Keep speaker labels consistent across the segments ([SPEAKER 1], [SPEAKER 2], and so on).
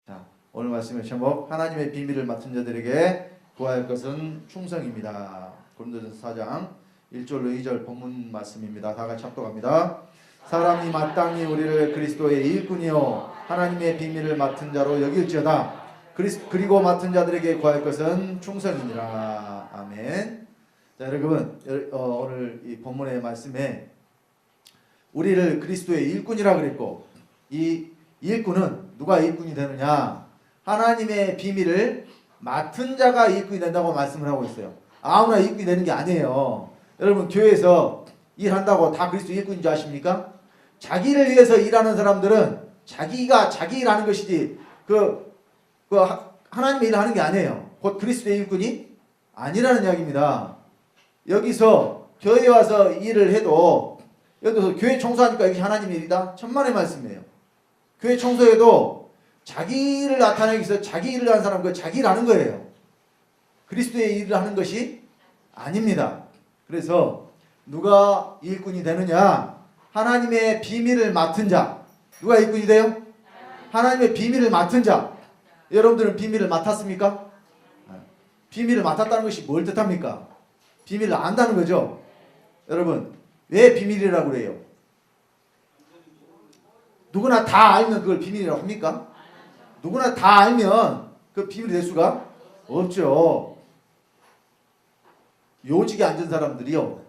[SPEAKER 1] 자, 오늘 말씀의 제목 하나님의 비밀을 맡은 자들에게 구할 것은 충성입니다. 고린도전서 4장 1절로 2절 본문 말씀입니다. 다 같이 합독합니다. 사람이 마땅히 우리를 그리스도의 일꾼이요 하나님의 비밀을 맡은 자로 여길지어다. 그리고 맡은 자들에게 구할 것은 충성이니라. 아멘. 자, 여러분 오늘 이 본문의 말씀에 우리를 그리스도의 일꾼이라 그랬고, 이 일꾼은 누가 일꾼이 되느냐? 하나님의 비밀을 맡은 자가 일꾼이 된다고 말씀을 하고 있어요. 아무나 일꾼이 되는 게 아니에요. 여러분, 교회에서 일한다고 다 그리스도 일꾼인 줄 아십니까? 자기를 위해서 일하는 사람들은 자기가 자기 일하는 것이지 하나님의 일을 하는 게 아니에요. 곧 그리스도의 일꾼이 아니라는 이야기입니다. 여기서 교회에 와서 일을 해도, 예를 들어서 교회 청소하니까 이게 하나님의 일이다? 천만의 말씀이에요. 교회 청소에도 자기를 나타내기 위해서 자기 일을 하는 사람은 자기 일 하는 거예요. 그리스도의 일을 하는 것이 아닙니다. 그래서 누가 일꾼이 되느냐? 하나님의 비밀을 맡은 자. 누가 일꾼이 돼요? 하나님의 비밀을 맡은 자. 여러분들은 비밀을 맡았습니까? 비밀을 맡았다는 것이 뭘 뜻합니까? 비밀을 안다는 거죠. 여러분, 왜 비밀이라고 그래요? 누구나 다 알면 그걸 비밀이라고 합니까? 누구나 다 알면 그 비밀이 될 수가 없죠. 요직에 앉은 사람들이요,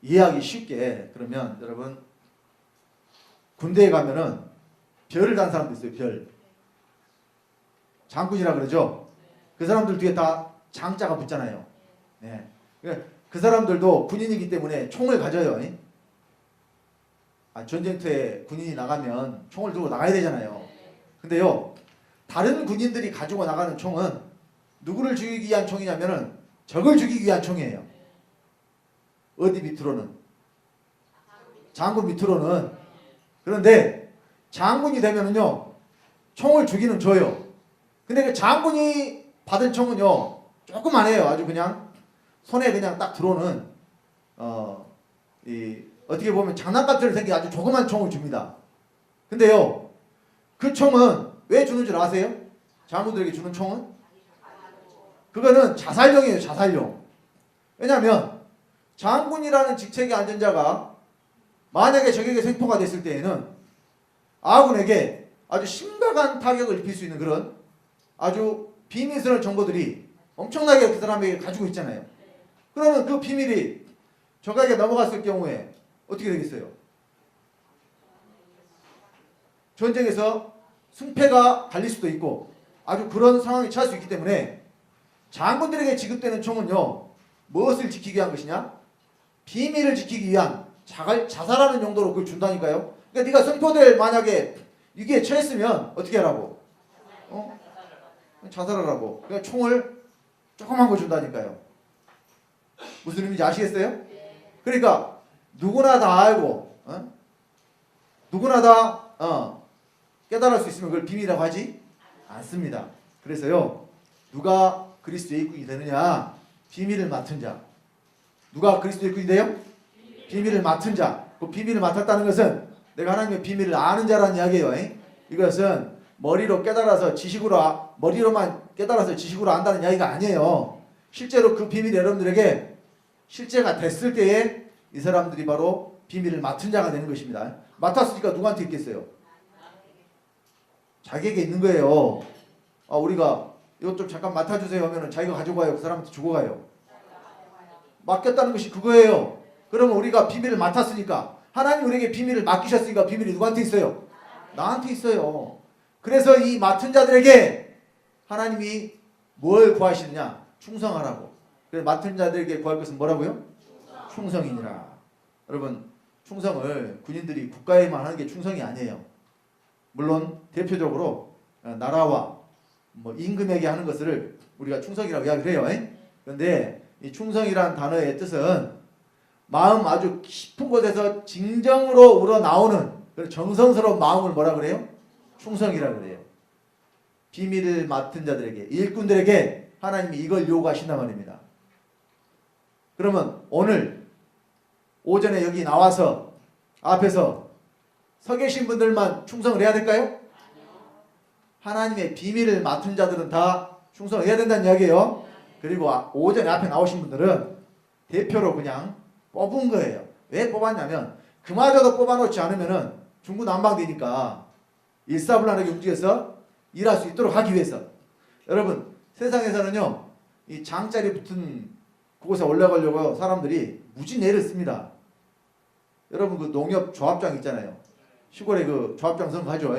[SPEAKER 1] 이해하기 쉽게, 그러면 여러분, 군대에 가면은 별을 단 사람도 있어요. 별. 장군이라 그러죠. 그 사람들 뒤에 다 장자가 붙잖아요. 그 사람들도 군인이기 때문에 총을 가져요. 전쟁터에 군인이 나가면 총을 들고 나가야 되잖아요. 근데요, 다른 군인들이 가지고 나가는 총은 누구를 죽이기 위한 총이냐면은 적을 죽이기 위한 총이에요. 어디 밑으로는? 장군 밑으로는. 그런데 장군이 되면은요, 총을 죽이는 줘요. 근데 그 장군이 받은 총은요, 조그만해요. 아주 그냥 손에 그냥 딱 들어오는 어떻게 보면 장난감처럼 생긴 아주 조그만 총을 줍니다. 근데요, 그 총은 왜 주는 줄 아세요? 장군들에게 주는 총은? 그거는 자살용이에요. 자살용. 왜냐하면 장군이라는 직책에 앉은 자가 만약에 적에게 생포가 됐을 때에는 아군에게 아주 심각한 타격을 입힐 수 있는 그런 아주 비밀스러운 정보들이 엄청나게 그 사람에게 가지고 있잖아요. 그러면 그 비밀이 적에게 넘어갔을 경우에 어떻게 되겠어요? 전쟁에서 승패가 갈릴 수도 있고 아주 그런 상황이 처할 수 있기 때문에 장군들에게 지급되는 총은요, 무엇을 지키기 위한 것이냐? 비밀을 지키기 위한 자살하는 용도로 그걸 준다니까요. 그러니까 네가 승포될 만약에 위기에 처했으면 어떻게 하라고? 자살하라고. 그러니까 총을 조그만 거 준다니까요. 무슨 의미인지 아시겠어요? 그러니까 누구나 다 알고 누구나 다 깨달을 수 있으면 그걸 비밀이라고 하지 않습니다. 그래서요, 누가 그리스도의 일꾼이 되느냐? 비밀을 맡은 자. 누가 그리스도의 일꾼이 돼요? 비밀을 맡은 자. 그 비밀을 맡았다는 것은 내가 하나님의 비밀을 아는 자라는 이야기예요. 이것은 머리로만 깨달아서 지식으로 안다는 이야기가 아니에요. 실제로 그 비밀이 여러분들에게 실제가 됐을 때에 이 사람들이 바로 비밀을 맡은 자가 되는 것입니다. 맡았으니까 누구한테 있겠어요? 자기에게 있는 거예요. 우리가 이것 좀 잠깐 맡아주세요 하면 자기가 가지고 가요? 그 사람한테 주고 가요? 맡겼다는 것이 그거예요. 그러면 우리가 비밀을 맡았으니까, 하나님 우리에게 비밀을 맡기셨으니까 비밀이 누구한테 있어요? 나한테 있어요. 그래서 이 맡은 자들에게 하나님이 뭘 구하시느냐? 충성하라고. 그래서 맡은 자들에게 구할 것은 뭐라고요? 충성이니라. 여러분, 충성을 군인들이 국가에만 하는 게 충성이 아니에요. 물론 대표적으로 나라와 임금에게 하는 것을 우리가 충성이라고 이야기를 해요. 그런데 이 충성이란 단어의 뜻은 마음 아주 깊은 곳에서 진정으로 우러나오는 그런 정성스러운 마음을 뭐라 그래요? 충성이라 그래요. 비밀을 맡은 자들에게, 일꾼들에게 하나님이 이걸 요구하신단 말입니다. 그러면 오늘 오전에 여기 나와서 앞에서 서 계신 분들만 충성을 해야 될까요? 하나님의 비밀을 맡은 자들은 다 충성을 해야 된다는 이야기예요. 그리고 오전에 앞에 나오신 분들은 대표로 그냥 뽑은 거예요. 왜 뽑았냐면 그마저도 뽑아놓지 않으면은 중구난방되니까 일사불란하게 움직여서 일할 수 있도록 하기 위해서. 여러분 세상에서는요 이 장자리 붙은 그곳에 올라가려고 사람들이 무진 애를 씁니다. 여러분 그 농협 조합장 있잖아요. 시골에 그 조합장 선거하죠.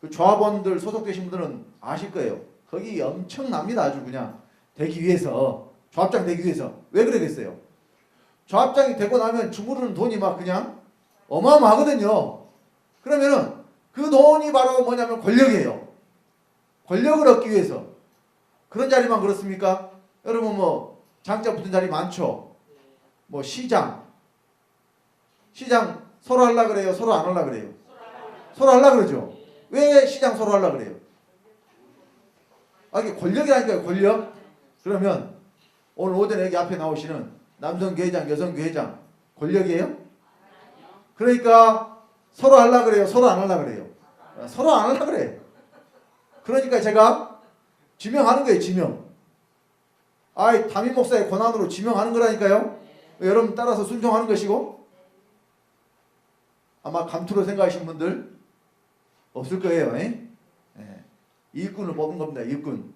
[SPEAKER 1] 그 조합원들 소속되신 분들은 아실 거예요. 거기 엄청납니다. 아주 그냥 되기 위해서, 조합장 되기 위해서. 왜 그러겠어요? 조합장이 되고 나면 주무르는 돈이 막 그냥 어마어마하거든요. 그러면은 그 돈이 바로 뭐냐면 권력이에요. 권력을 얻기 위해서. 그런 자리만 그렇습니까? 여러분 뭐 장자 붙은 자리 많죠. 뭐 시장 서로 하려고 그래요? 서로 안 하려고 그래요? 서로 하려고 그러죠. 왜 시장 서로 하려고 그래요? 이게 권력이라니까요. 권력. 그러면 오늘 오전에 여기 앞에 나오시는 남성교회장, 여성교회장 권력이에요? 그러니까 서로 하려고 그래요? 서로 안 하려고 그래요? 서로 안 하려고 그래요. 그러니까 제가 지명하는 거예요. 지명. 담임 목사의 권한으로 지명하는 거라니까요. 여러분 따라서 순종하는 것이고, 아마 감투로 생각하시는 분들 없을 거예요. 일꾼을 뽑은 겁니다. 일꾼.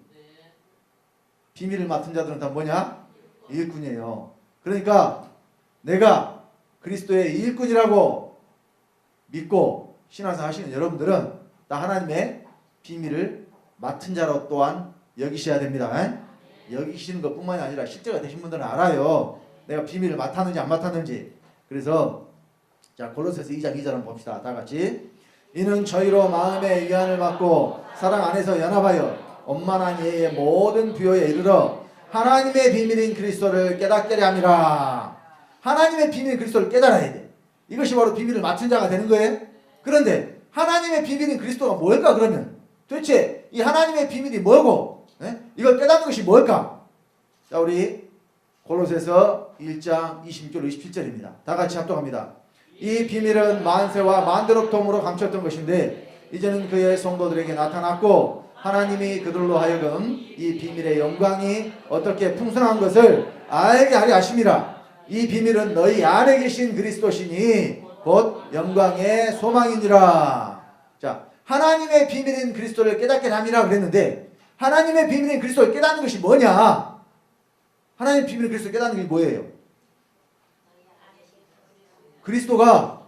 [SPEAKER 1] 비밀을 맡은 자들은 다 뭐냐? 일꾼이에요. 그러니까 내가 그리스도의 일꾼이라고 믿고 신앙생활 하시는 여러분들은 다 하나님의 비밀을 맡은 자로 또한 여기셔야 됩니다. 여기시는 것뿐만이 아니라 실제가 되신 분들은 알아요. 내가 비밀을 맡았는지 안 맡았는지. 그래서 자 골로새서 2장 2절 한번 봅시다. 다 같이. 이는 저희로 마음의 위안을 받고 사랑 안에서 연합하여 원만한 이의 모든 부요에 이르러 하나님의 비밀인 그리스도를 깨닫게 함이라. 하나님의 비밀인 그리스도를 깨달아야 돼. 이것이 바로 비밀을 맡은 자가 되는 거예요. 그런데 하나님의 비밀인 그리스도가 뭘까 그러면? 도대체 이 하나님의 비밀이 뭐고? 이걸 깨닫는 것이 뭘까? 자 우리 골로새서 1장 26절 27절입니다. 다 같이 합독합니다. 이 비밀은 만세와 만대롭통으로 감췄던 것인데 이제는 그의 성도들에게 나타났고 하나님이 그들로 하여금 이 비밀의 영광이 어떻게 풍성한 것을 알게 하려 하심이라. 이 비밀은 너희 안에 계신 그리스도시니 곧 영광의 소망이니라. 자, 하나님의 비밀인 그리스도를 깨닫게 함이라 그랬는데 하나님의 비밀인 그리스도를 깨닫는 것이 뭐냐? 하나님의 비밀인 그리스도를 깨닫는 게 뭐예요? 그리스도가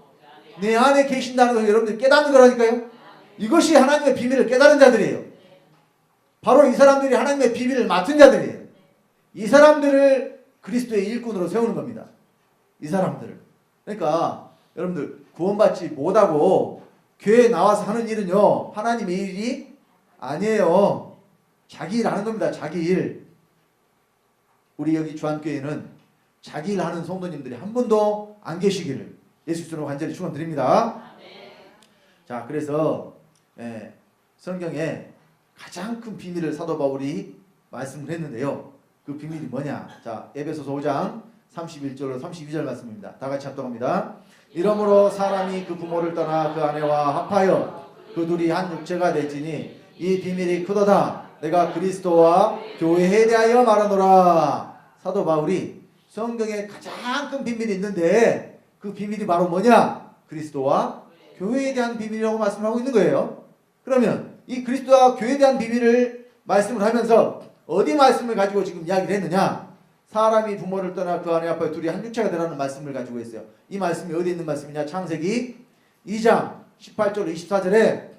[SPEAKER 1] 내 안에 계신다는 것을 여러분들이 깨닫는 거라니까요. 이것이 하나님의 비밀을 깨달은 자들이에요. 바로 이 사람들이 하나님의 비밀을 맡은 자들이에요. 이 사람들을 그리스도의 일꾼으로 세우는 겁니다. 이 사람들을. 그러니까 여러분들 구원받지 못하고 교회에 나와서 하는 일은요 하나님의 일이 아니에요. 자기 일 하는 겁니다. 자기 일. 우리 여기 주한교회는 자기 일 하는 성도님들이 한 분도 안 계시기를 예수 그리스도로 간절히 축원드립니다. 자 그래서 성경에 가장 큰 비밀을 사도 바울이 말씀을 했는데요. 그 비밀이 뭐냐? 자 에베소서 5장 31절로 32절 말씀입니다. 다 같이 합독합니다. 이러므로 사람이 그 부모를 떠나 그 아내와 합하여 그 둘이 한 육체가 될지니 이 비밀이 크도다. 내가 그리스도와 교회에 대하여 말하노라. 사도 바울이 성경에 가장 큰 비밀이 있는데 그 비밀이 바로 뭐냐? 그리스도와 교회에 대한 비밀이라고 말씀을 하고 있는 거예요. 그러면 이 그리스도와 교회에 대한 비밀을 말씀을 하면서 어디 말씀을 가지고 지금 이야기를 했느냐? 사람이 부모를 떠나 그 아내 앞에 둘이 한 육체가 되라는 말씀을 가지고 있어요. 이 말씀이 어디 있는 말씀이냐? 창세기 2장 18절 24절에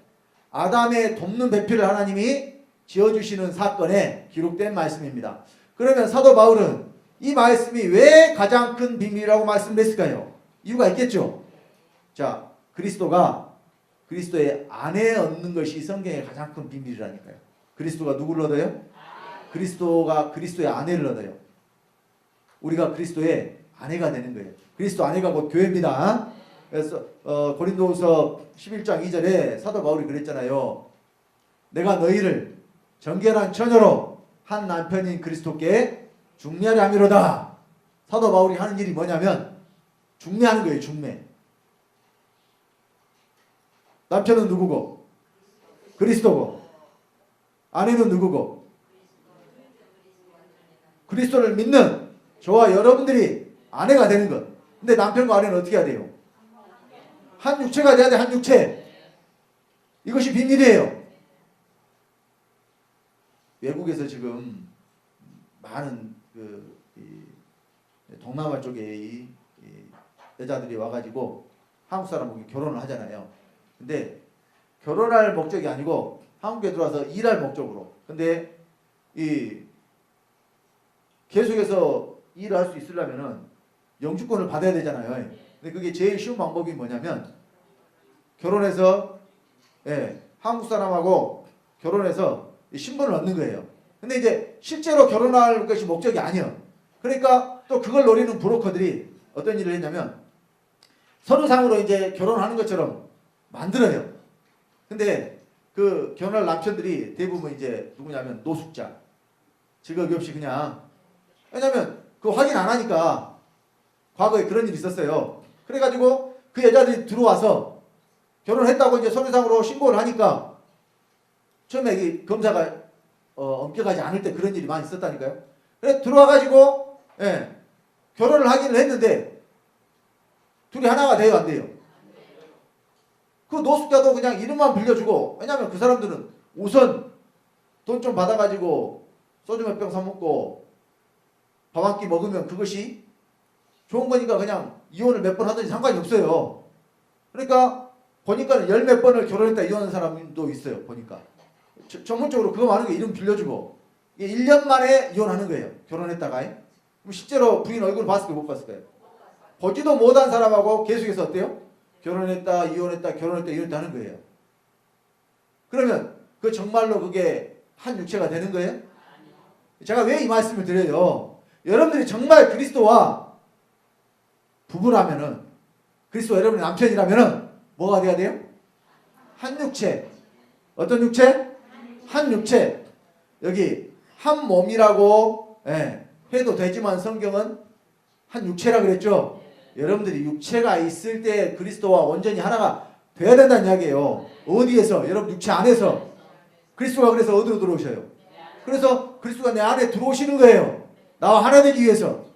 [SPEAKER 1] 아담의 돕는 배필을 하나님이 지어주시는 사건에 기록된 말씀입니다. 그러면 사도 바울은 이 말씀이 왜 가장 큰 비밀이라고 말씀을 했을까요? 이유가 있겠죠. 자, 그리스도가 그리스도의 안에 얻는 것이 성경의 가장 큰 비밀이라니까요. 그리스도가 누구를 얻어요? 그리스도가 그리스도의 아내를 얻어요. 우리가 그리스도의 아내가 되는 거예요. 그리스도 아내가 곧 교회입니다. 그래서 고린도후서 11장 2절에 사도 바울이 그랬잖아요. 내가 너희를 정결한 처녀로 한 남편인 그리스도께 중매하려 함이로다. 사도 바울이 하는 일이 뭐냐면 중매하는 거예요. 중매. 남편은 누구고? 그리스도고. 아내는 누구고? 그리스도를 믿는 저와 여러분들이 아내가 되는 것. 근데 남편과 아내는 어떻게 해야 돼요? 한 육체가 돼야 돼. 한 육체. 이것이 비밀이에요. 외국에서 지금 많은 동남아 쪽에 이 여자들이 와가지고 한국 사람하고 결혼을 하잖아요. 근데 결혼할 목적이 아니고 한국에 들어와서 일할 목적으로. 근데 이 계속해서 일을 할 수 있으려면은 영주권을 받아야 되잖아요. 근데 그게 제일 쉬운 방법이 뭐냐면 결혼해서 한국 사람하고 결혼해서 신분을 얻는 거예요. 근데 이제 실제로 결혼할 것이 목적이 아니에요. 그러니까 또 그걸 노리는 브로커들이 어떤 일을 했냐면 서류상으로 이제 결혼하는 것처럼 만들어요. 근데 그 결혼할 남편들이 대부분 이제 누구냐면 노숙자, 직업이 없이 그냥, 왜냐면 그 확인 안 하니까. 과거에 그런 일이 있었어요. 그래가지고 그 여자들이 들어와서 결혼했다고 이제 서류상으로 신고를 하니까 처음에 이 검사가 엄격하지 않을 때 그런 일이 많이 있었다니까요. 그래서 들어와가지고 결혼을 하기는 했는데 둘이 하나가 돼요, 안 돼요? 그 노숙자도 그냥 이름만 빌려주고, 왜냐면 그 사람들은 우선 돈 좀 받아가지고 소주 몇 병 사먹고 밥 한 끼 먹으면 그것이 좋은 거니까 그냥 이혼을 몇 번 하든지 상관이 없어요. 그러니까 보니까 열 몇 번을 결혼했다 이혼한 사람도 있어요. 보니까 전문적으로 그거 많은 게 이름 빌려주고 이게 1년 만에 이혼하는 거예요. 결혼했다가. 그럼 실제로 부인 얼굴 봤을 때 못 봤을 거예요. 보지도 못한 사람하고 계속해서 어때요? 결혼했다 이혼했다 결혼했다 이혼했다 하는 거예요. 그러면 그 정말로 그게 한 육체가 되는 거예요? 제가 왜 이 말씀을 드려요? 여러분들이 정말 그리스도와 부부라면은, 그리스도 여러분의 남편이라면은 뭐가 돼야 돼요? 한 육체. 어떤 육체? 한 육체. 여기 한 몸이라고 해도 되지만 성경은 한 육체라 그랬죠. 여러분들이 육체가 있을 때 그리스도와 온전히 하나가 돼야 된다는 이야기예요. 어디에서? 여러분 육체 안에서. 그리스도가 그래서 어디로 들어오셔요? 그래서 그리스도가 내 안에 들어오시는 거예요. 나와 하나 되기 위해서.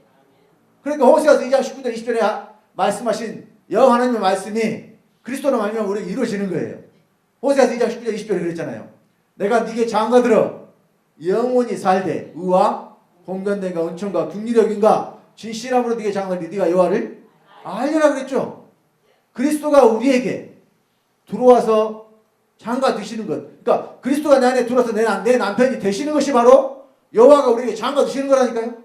[SPEAKER 1] 그러니까 호세아서 2장 19절 20절에 말씀하신 여호와 하나님의 말씀이 그리스도로 말미암아 우리에게 이루어지는 거예요. 호세아서 2장 19절 20절에 그랬잖아요. 내가 네게 장가들어 영원히 살되 의와 공견됨과 은총과 국리력인가 진실함으로 네게 장가들이 네가 여호와를 알리라 그랬죠. 그리스도가 우리에게 들어와서 장가 드시는 것. 그러니까 그리스도가 내 안에 들어와서 내 남편이 되시는 것이 바로 여호와가 우리에게 장가 드시는 거라니까요.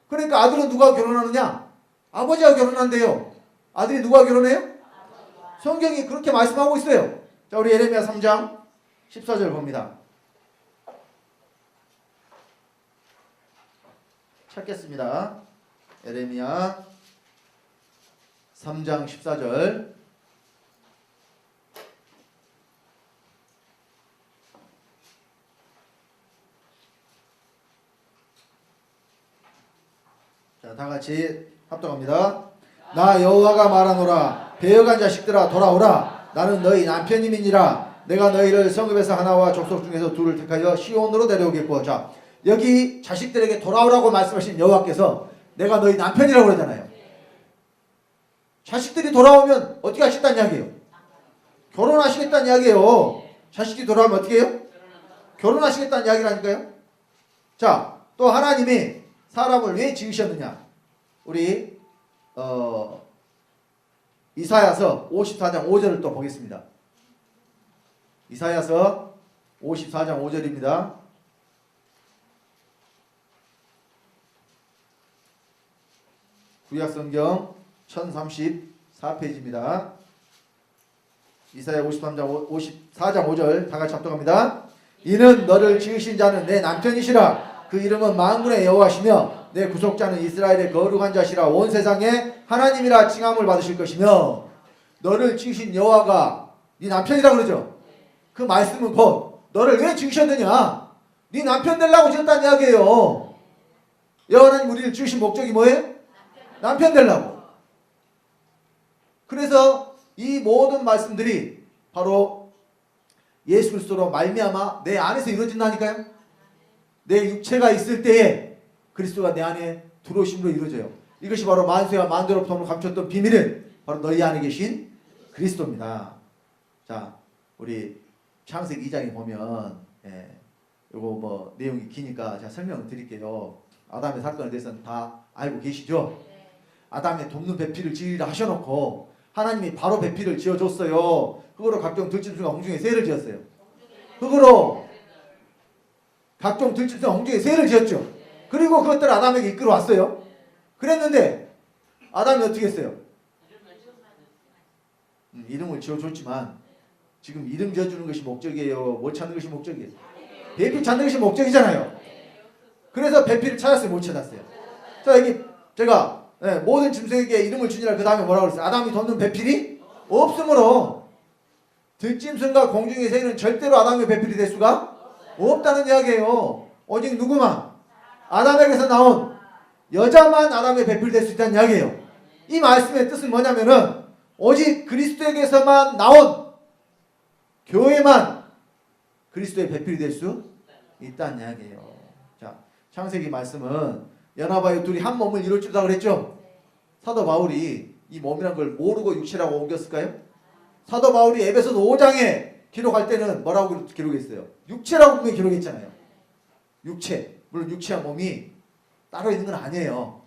[SPEAKER 1] 그러니까 아들은 누가 결혼하느냐? 아버지가 결혼한대요. 아들이 누가 결혼해요? 성경이 그렇게 말씀하고 있어요. 자, 우리 예레미야 3장 14절 봅니다. 찾겠습니다. 예레미야 3장 14절. 자, 다 같이 합독합니다. 나 여호와가 말하노라. 배역한 자식들아 돌아오라. 나는 너희 남편임이니라. 내가 너희를 성읍에서 하나와 족속 중에서 둘을 택하여 시온으로 데려오겠고. 자, 여기 자식들에게 돌아오라고 말씀하신 여호와께서 내가 너희 남편이라고 그러잖아요. 자식들이 돌아오면 어떻게 하시겠다는 이야기예요? 결혼하시겠다는 이야기예요. 자식이 돌아오면 어떻게 해요? 결혼하시겠다는 이야기라니까요. 자, 또 하나님이 사람을 왜 지으셨느냐? 우리 이사야서 54장 5절을 또 보겠습니다. 이사야서 54장 5절입니다. 구약성경 1034페이지입니다. 이사야 54장 5절 다 같이 합독합니다. 이는 너를 지으신 자는 내 남편이시라. 그 이름은 만군의 여호와시며 내 구속자는 이스라엘의 거룩한 자시라. 온 세상에 하나님이라 칭함을 받으실 것이며. 너를 지으신 여호와가 네 남편이라 그러죠. 그 말씀은 곧 너를 왜 지으셨느냐? 네 남편 되려고 지었다는 이야기예요. 여호와 하나님 우리를 지으신 목적이 뭐예요? 남편 되려고. 그래서 이 모든 말씀들이 바로 예수 그리스도로 말미암아 내 안에서 이루어진다니까요. 내 육체가 있을 때에 그리스도가 내 안에 들어오심으로 이루어져요. 이것이 바로 만세와 만대로부터 감췄던 비밀은 바로 너희 안에 계신 그리스도입니다. 자, 우리 창세기 2장에 보면 요거 뭐 내용이 기니까 제가 설명을 드릴게요. 아담의 사건에 대해서는 다 알고 계시죠? 아담의 돕는 배필을 지으라 하셔놓고 하나님이 바로 배필을 지어줬어요. 그거로 각종 들짐승과 홍중의 새를 지었어요. 그거로 각종 들짐승과 홍중의 새를 지었죠. 그리고 그것들을 아담에게 이끌어왔어요. 그랬는데 아담이 어떻게 했어요? 이름을 지어줬지만 지금 이름 지어주는 것이 목적이에요? 뭐 찾는 것이 목적이에요? 배필 찾는 것이 목적이잖아요. 그래서 배필을 찾았어요? 못 찾았어요? 자, 여기 제가 모든 짐승에게 이름을 주니라 그 다음에 뭐라고 그랬어요? 아담이 돕는 배필이 없으므로 들짐승과 공중의 새는 절대로 아담의 배필이 될 수가 없다는 이야기예요. 오직 누구만? 아담에게서 나온 여자만 아담의 배필이 될 수 있다는 이야기예요. 이 말씀의 뜻은 뭐냐면은 오직 그리스도에게서만 나온 교회만 그리스도의 배필이 될 수 있다는 이야기예요. 자, 창세기 말씀은 연합하여 둘이 한 몸을 이룰 줄다 그랬죠? 사도 바울이 이 몸이란 걸 모르고 육체라고 옮겼을까요? 사도 바울이 에베소서 5장에 기록할 때는 뭐라고 기록했어요? 육체라고 분명히 기록했잖아요. 육체. 물론 육체와 몸이 따로 있는 건 아니에요.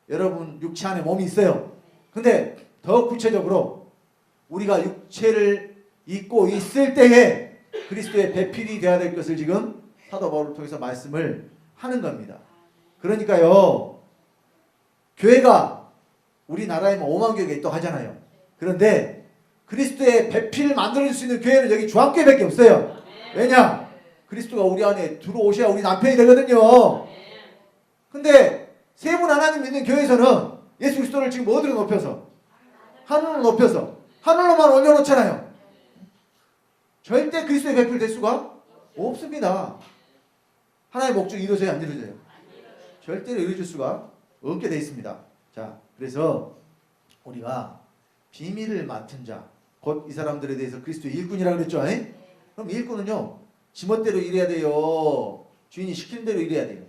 [SPEAKER 1] 여러분 육체 안에 몸이 있어요. 근데 더 구체적으로 우리가 육체를 입고 있을 때에 그리스도의 배필이 되어야 될 것을 지금 사도 바울을 통해서 말씀을 하는 겁니다. 그러니까요, 교회가 우리나라에 뭐 5만 교회가 있다고 하잖아요. 그런데 그리스도의 배필을 만들어줄 수 있는 교회는 여기 중앙교회밖에 없어요. 왜냐? 그리스도가 우리 안에 들어오셔야 우리 남편이 되거든요. 근데 세 분 하나님 믿는 교회에서는 예수 그리스도를 지금 어디로 높여서? 하늘로 높여서 하늘로만 올려놓잖아요. 절대 그리스도의 배필 될 수가 없습니다. 하나님의 목적이 이루어져요, 안 이루어져요? 절대로 이루어질 수가 없게 되어 있습니다. 자, 그래서 우리가 비밀을 맡은 자, 곧 이 사람들에 대해서 그리스도의 일꾼이라고 그랬죠? 그럼 일꾼은요, 지멋대로 일해야 돼요? 주인이 시키는 대로 일해야 돼요?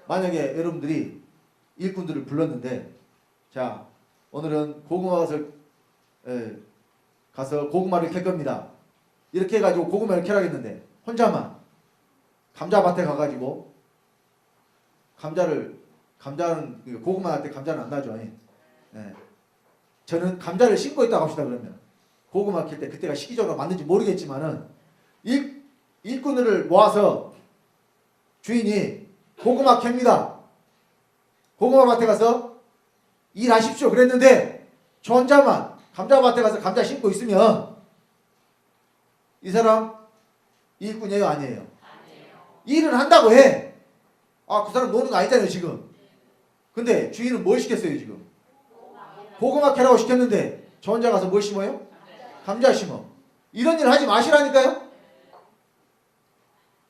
[SPEAKER 1] 만약에 여러분들이 일꾼들을 불렀는데, 자, 오늘은 고구마 가서 고구마를 캘 겁니다. 이렇게 해가지고 고구마를 캐라겠는데 혼자만 감자밭에 가가지고 감자는 고구마 할 때 감자는 안 나죠. 저는 감자를 심고 있다고 합시다. 그러면 고구마 캘 때 그때가 시기적으로 맞는지 모르겠지만은 일꾼을 모아서 주인이 고구마 캡니다. 고구마 밭에 가서 일하십시오 그랬는데 저 혼자만 감자밭에 가서 감자 심고 있으면 이 사람 일꾼이에요, 아니에요? 일은 한다고 해. 아, 그 사람 노는 거 아니잖아요 지금. 근데 주인은 뭘 시켰어요 지금? 고구마 캐라고 시켰는데 저 혼자 가서 뭘 심어요? 감자 심어. 이런 일 하지 마시라니까요.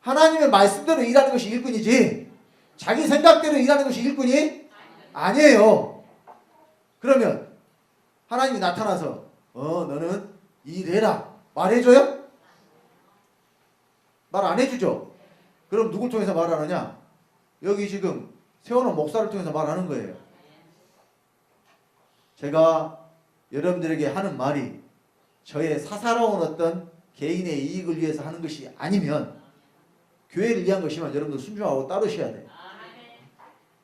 [SPEAKER 1] 하나님의 말씀대로 일하는 것이 일꾼이지 자기 생각대로 일하는 것이 일꾼이 아니에요. 그러면 하나님이 나타나서 너는 일해라 말해줘요? 말 안 해주죠? 그럼 누굴 통해서 말하느냐? 여기 지금 세워놓은 목사를 통해서 말하는 거예요. 제가 여러분들에게 하는 말이 저의 사사로운 어떤 개인의 이익을 위해서 하는 것이 아니면 교회를 위한 것이면 여러분들 순종하고 따르셔야 돼요.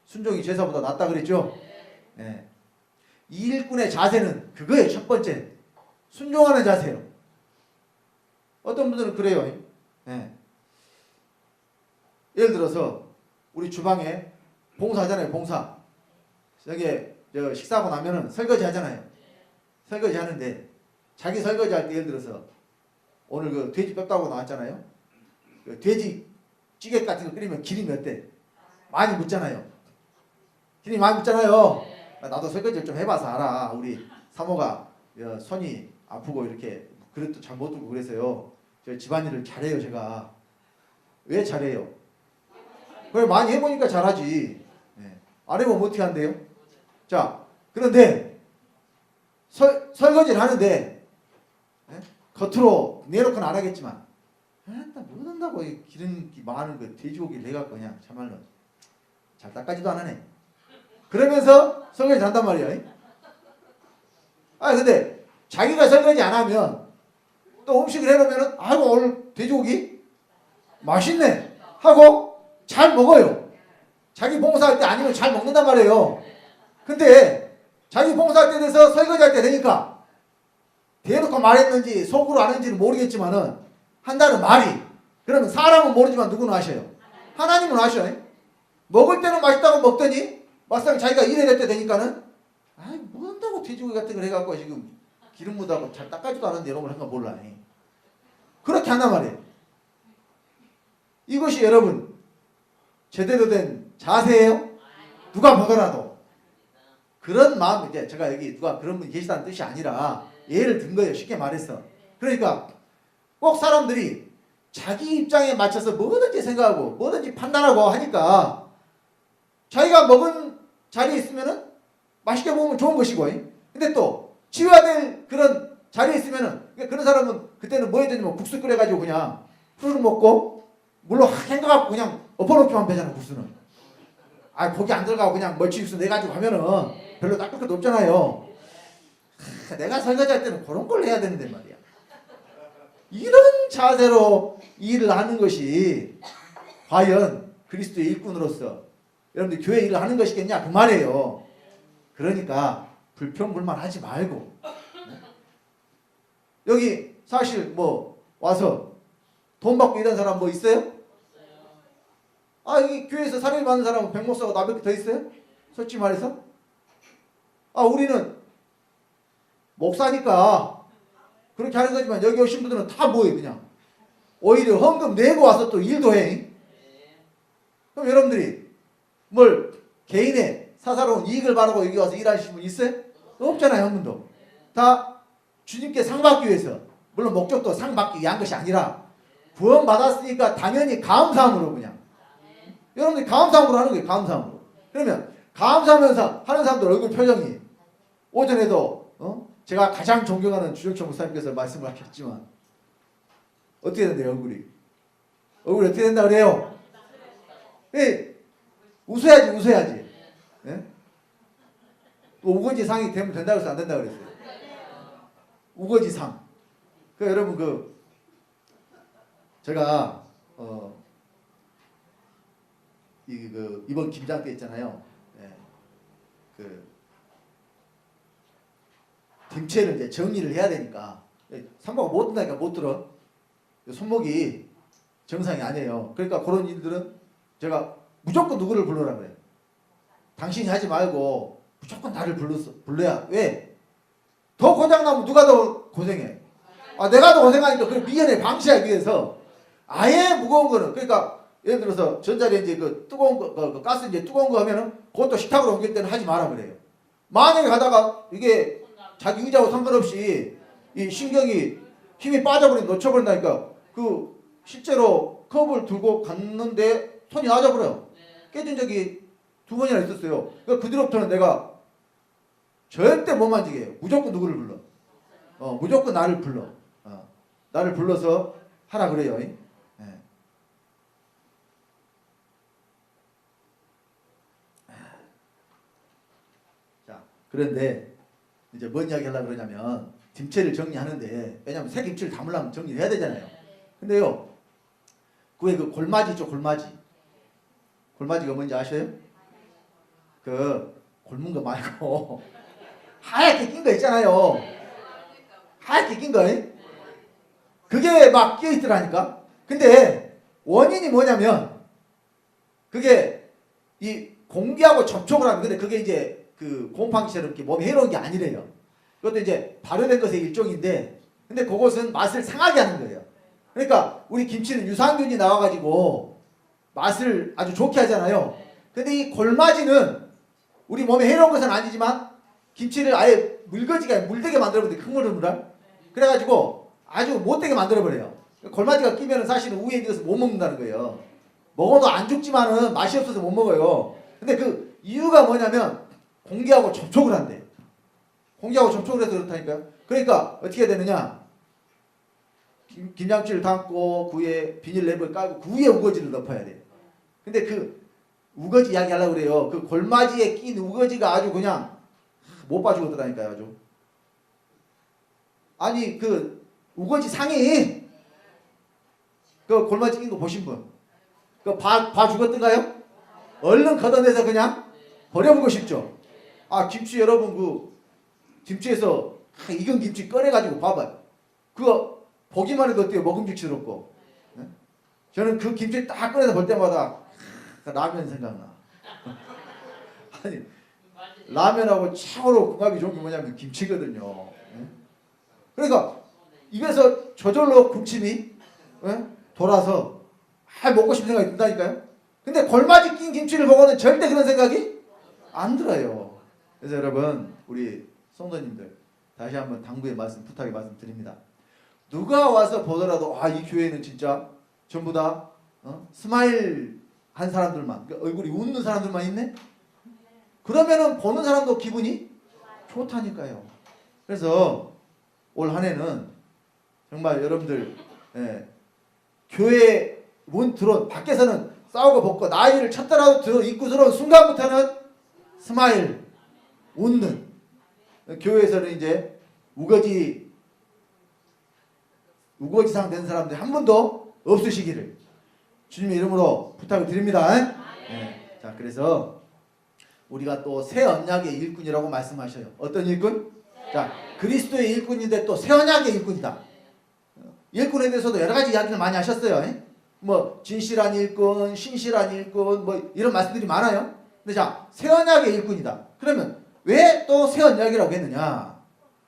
[SPEAKER 1] 순종이 제사보다 낫다 그랬죠? 네. 이 일꾼의 자세는 그거예요. 첫 번째 순종하는 자세요. 어떤 분들은 그래요. 네. 예를 들어서 우리 주방에 봉사하잖아요. 봉사. 여기에 식사하고 나면은 설거지 하잖아요. 설거지 하는데 자기 설거지 할 때 예를 들어서 오늘 그 돼지 뼈다고 나왔잖아요. 그 돼지 찌개 같은 거 끓이면 기름이 어때? 많이 묻잖아요. 기름이 많이 묻잖아요. 나도 설거지를 좀 해봐서 알아. 우리 사모가 손이 아프고 이렇게 그릇도 잘 못 들고 그래서요. 저 집안일을 잘해요 제가. 왜 잘해요? 그래 많이 해보니까 잘하지. 안 해보면 어떻게 한대요? 자, 그런데 설거지를 하는데 겉으로 내놓고는 안 하겠지만 뭐 한다고 기름기 많은 그 돼지고기를 해갖고 그냥 참말로 잘 닦아지도 안 하네. 그러면서 설거지 한단 말이야. 근데 자기가 설거지 안 하면 또 음식을 해놓으면은 아이고 오늘 돼지고기 맛있네 하고 잘 먹어요. 자기 봉사할 때 아니면 잘 먹는단 말이에요. 근데 자기 봉사할 때 돼서 설거지할 때 되니까 대놓고 말했는지 속으로 안 했는지는 모르겠지만은 한다는 말이, 그러면 사람은 모르지만 누구는 아셔요? 하나님은 아셔요. 먹을 때는 맛있다고 먹더니 막상 자기가 일해야 될 때 되니까는 뭐 한다고 돼지고기 같은 걸 해갖고 지금 기름 묻하고 잘 닦아지도 않은데 이런 걸 한 거 몰라. 그렇게 한단 말이에요. 이것이 여러분 제대로 된 자세예요? 누가 보더라도 그런 마음, 이제 제가 여기 누가 그런 분이 계시다는 뜻이 아니라 예를 든 거예요. 쉽게 말해서. 그러니까 꼭 사람들이 자기 입장에 맞춰서 뭐든지 생각하고 뭐든지 판단하고 하니까 자기가 먹은 자리에 있으면은 맛있게 먹으면 좋은 것이고, 근데 또 치워야 될 그런 자리에 있으면은 그런 사람은 그때는 뭐 해야 되냐면 국수 끓여가지고 그냥 후루룩 먹고 물로 확 헹궈갖고 그냥 엎어놓기만 되잖아. 국수는 고기 안 들어가고 그냥 멀치 육수 내가지고 하면은 별로 닦을 것도 없잖아요. 내가 설거지할 때는 그런 걸 해야 되는데 말이야. 이런 자세로 일을 하는 것이 과연 그리스도의 일꾼으로서 여러분들 교회 일을 하는 것이겠냐 그 말이에요. 그러니까 불평불만 하지 말고, 여기 사실 뭐 와서 돈 받고 일하는 사람 뭐 있어요? 이 교회에서 사례 받는 사람은 백목사가 나밖에 더 있어요? 솔직히 말해서 우리는 목사니까 그렇게 하는 거지만 여기 오신 분들은 다 뭐예요? 그냥 오히려 헌금 내고 와서 또 일도 해. 그럼 여러분들이 뭘 개인의 사사로운 이익을 바라고 여기 와서 일하시는 분 있어요? 없잖아요. 한 분도. 다 주님께 상 받기 위해서, 물론 목적도 상 받기 위한 것이 아니라 구원 받았으니까 당연히 감사함으로 그냥 여러분들이 감사함으로 하는 거예요. 감사함으로. 그러면 감사하면서 하는 사람들 얼굴 표정이, 오전에도 제가 가장 존경하는 주정철 목사님께서 말씀을 하셨지만 어떻게 된대요? 얼굴이 어떻게 된다 그래요? 웃어야지. 예? 우거지 상이 되면 된다고 해서 안 된다고 그랬어요. 우거지 상. 여러분 제가 이번 김장 때 있잖아요. 김치를 이제 정리를 해야 되니까 삼바가 못 든다니까 못 들어. 손목이 정상이 아니에요. 그러니까 그런 일들은 제가 무조건 누구를 불러라 그래요. 당신이 하지 말고 무조건 나를 불러야. 왜? 더 고장나면 누가 더 고생해? 내가 더 고생하니까 그걸 미연에 방치하기 위해서 아예 무거운 거는, 그러니까 예를 들어서 전자레인지 뜨거운 거, 가스 이제 뜨거운 거 하면은 그것도 식탁으로 옮길 때는 하지 마라 그래요. 만약에 가다가 이게 자기 의자하고 상관없이 이 신경이 힘이 빠져버리면 놓쳐버린다니까. 실제로 컵을 들고 갔는데 손이 나져버려요. 깨진 적이 2번이나 있었어요. 그 뒤로부터는 내가 절대 못 만지게 해요. 무조건 누구를 불러. 무조건 나를 불러. 나를 불러서 하라 그래요. 자, 그런데 이제 뭔 이야기 하려고 그러냐면 김치를 정리하는데, 왜냐면 새 김치를 담으려면 정리를 해야 되잖아요. 근데요, 그 골마지 있죠, 골마지. 골마지가 뭔지 아셔요? 골문 거 말고 하얗게 낀 거 있잖아요. 하얗게 낀 거. 그게 막 끼어 있더라니까. 근데 원인이 뭐냐면 그게 이 공기하고 접촉을 하는, 근데 그게 이제 곰팡이처럼 이렇게 몸에 해로운 게 아니래요. 그것도 이제 발효된 것의 일종인데, 근데 그것은 맛을 상하게 하는 거예요. 그러니까 우리 김치는 유산균이 나와가지고 맛을 아주 좋게 하잖아요. 근데 이 골마지는 우리 몸에 해로운 것은 아니지만 김치를 아예 물되게 만들어버려요. 흐물흐물한. 그래가지고 아주 못되게 만들어버려요. 골마지가 끼면은 사실은 우에 있어서 못 먹는다는 거예요. 먹어도 안 죽지만은 맛이 없어서 못 먹어요. 근데 그 이유가 뭐냐면 공기하고 접촉을 한대. 공기하고 접촉을 해서 그렇다니까요. 그러니까 어떻게 되느냐, 김장찌를 담고 그 위에 비닐랩을 깔고 그 위에 우거지를 덮어야 돼요. 근데 그 우거지 이야기 하려고 그래요. 그 골마지에 낀 우거지가 아주 그냥 못 봐주겠더라니까요. 아주. 아니 그 우거지 상이 그 골마지 낀 거 보신 분? 그 봐 죽었던가요? 얼른 걷어내서 그냥 버려보고 싶죠. 아 김치 여러분 그 김치에서 익은 김치 꺼내가지고 봐봐요. 그거 보기만 해도 어때요? 먹음직스럽고. 네? 저는 그 김치 딱 꺼내서 볼 때마다 라면 생각나. 아니 라면하고 최고로 궁합이 좋은 게 뭐냐면 김치거든요. 네? 그러니까 입에서 저절로 군침이 돌아서 먹고 싶은 생각이 든다니까요. 근데 골마지 낀 김치를 보고는 절대 그런 생각이 안 들어요. 그래서 여러분 우리 성도님들 다시 한번 당부의 말씀 부탁의 말씀 드립니다. 누가 와서 보더라도 이 교회는 진짜 전부 다 스마일 한 사람들만 그러니까 얼굴이 웃는 사람들만 있네? 그러면은 보는 사람도 기분이 좋다니까요. 그래서 올 한 해는 정말 여러분들 교회 문 들어 밖에서는 싸우고 벗고 나이를 찾더라도 들어 입구 들어온 순간부터는 스마일 웃는 교회에서는 이제 우거지상 된 사람들이 한 분도 없으시기를 주님의 이름으로 부탁을 드립니다. 네. 자 그래서 우리가 또 새 언약의 일꾼이라고 말씀하셔요. 어떤 일꾼? 자 그리스도의 일꾼인데 또 새 언약의 일꾼이다. 일꾼에 대해서도 여러 가지 이야기를 많이 하셨어요. 뭐 진실한 일꾼, 신실한 일꾼 뭐 이런 말씀들이 많아요. 근데 자 새 언약의 일꾼이다. 그러면 왜 또 새 언약이라고 했느냐?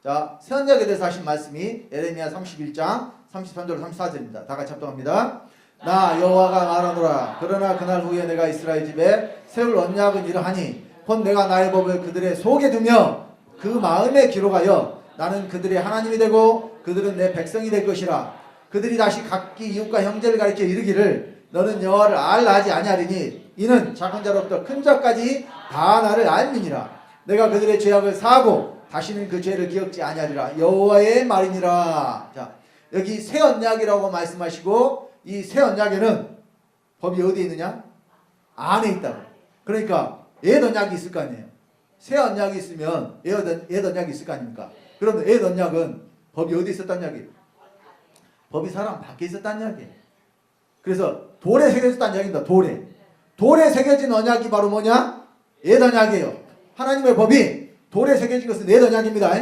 [SPEAKER 1] 자 새 언약에 대해서 하신 말씀이 예레미야 31장 33절 34절입니다. 다 같이 합동합니다. 나 여호와가 말하노라. 그러나 그날 후에 내가 이스라엘 집에 세울 언약은 이러하니 곧 내가 나의 법을 그들의 속에 두며 그 마음에 기록하여 나는 그들의 하나님이 되고 그들은 내 백성이 될 것이라. 그들이 다시 각기 이웃과 형제를 가리켜 이르기를 너는 여호와를 알라 하지 아니하리니 이는 작은 자로부터 큰 자까지 다 나를 알미니라. 내가 그들의 죄악을 사하고 다시는 그 죄를 기억지 아니하리라. 여호와의 말이니라. 자 여기 새 언약이라고 말씀하시고 이 새 언약에는 법이 어디에 있느냐? 안에 있다고. 그러니까 옛 언약이 있을 거 아니에요. 새 언약이 있으면 옛 언약이 있을 거 아닙니까? 그러면 옛 언약은 법이 어디 있었단 이야기예요? 법이 사람 밖에 있었단 이야기예요. 그래서 돌에 새겨졌단 이야기입니다. 돌에 새겨진 언약이 바로 뭐냐? 옛 언약이에요. 하나님의 법이 돌에 새겨진 것은 옛 언약입니다.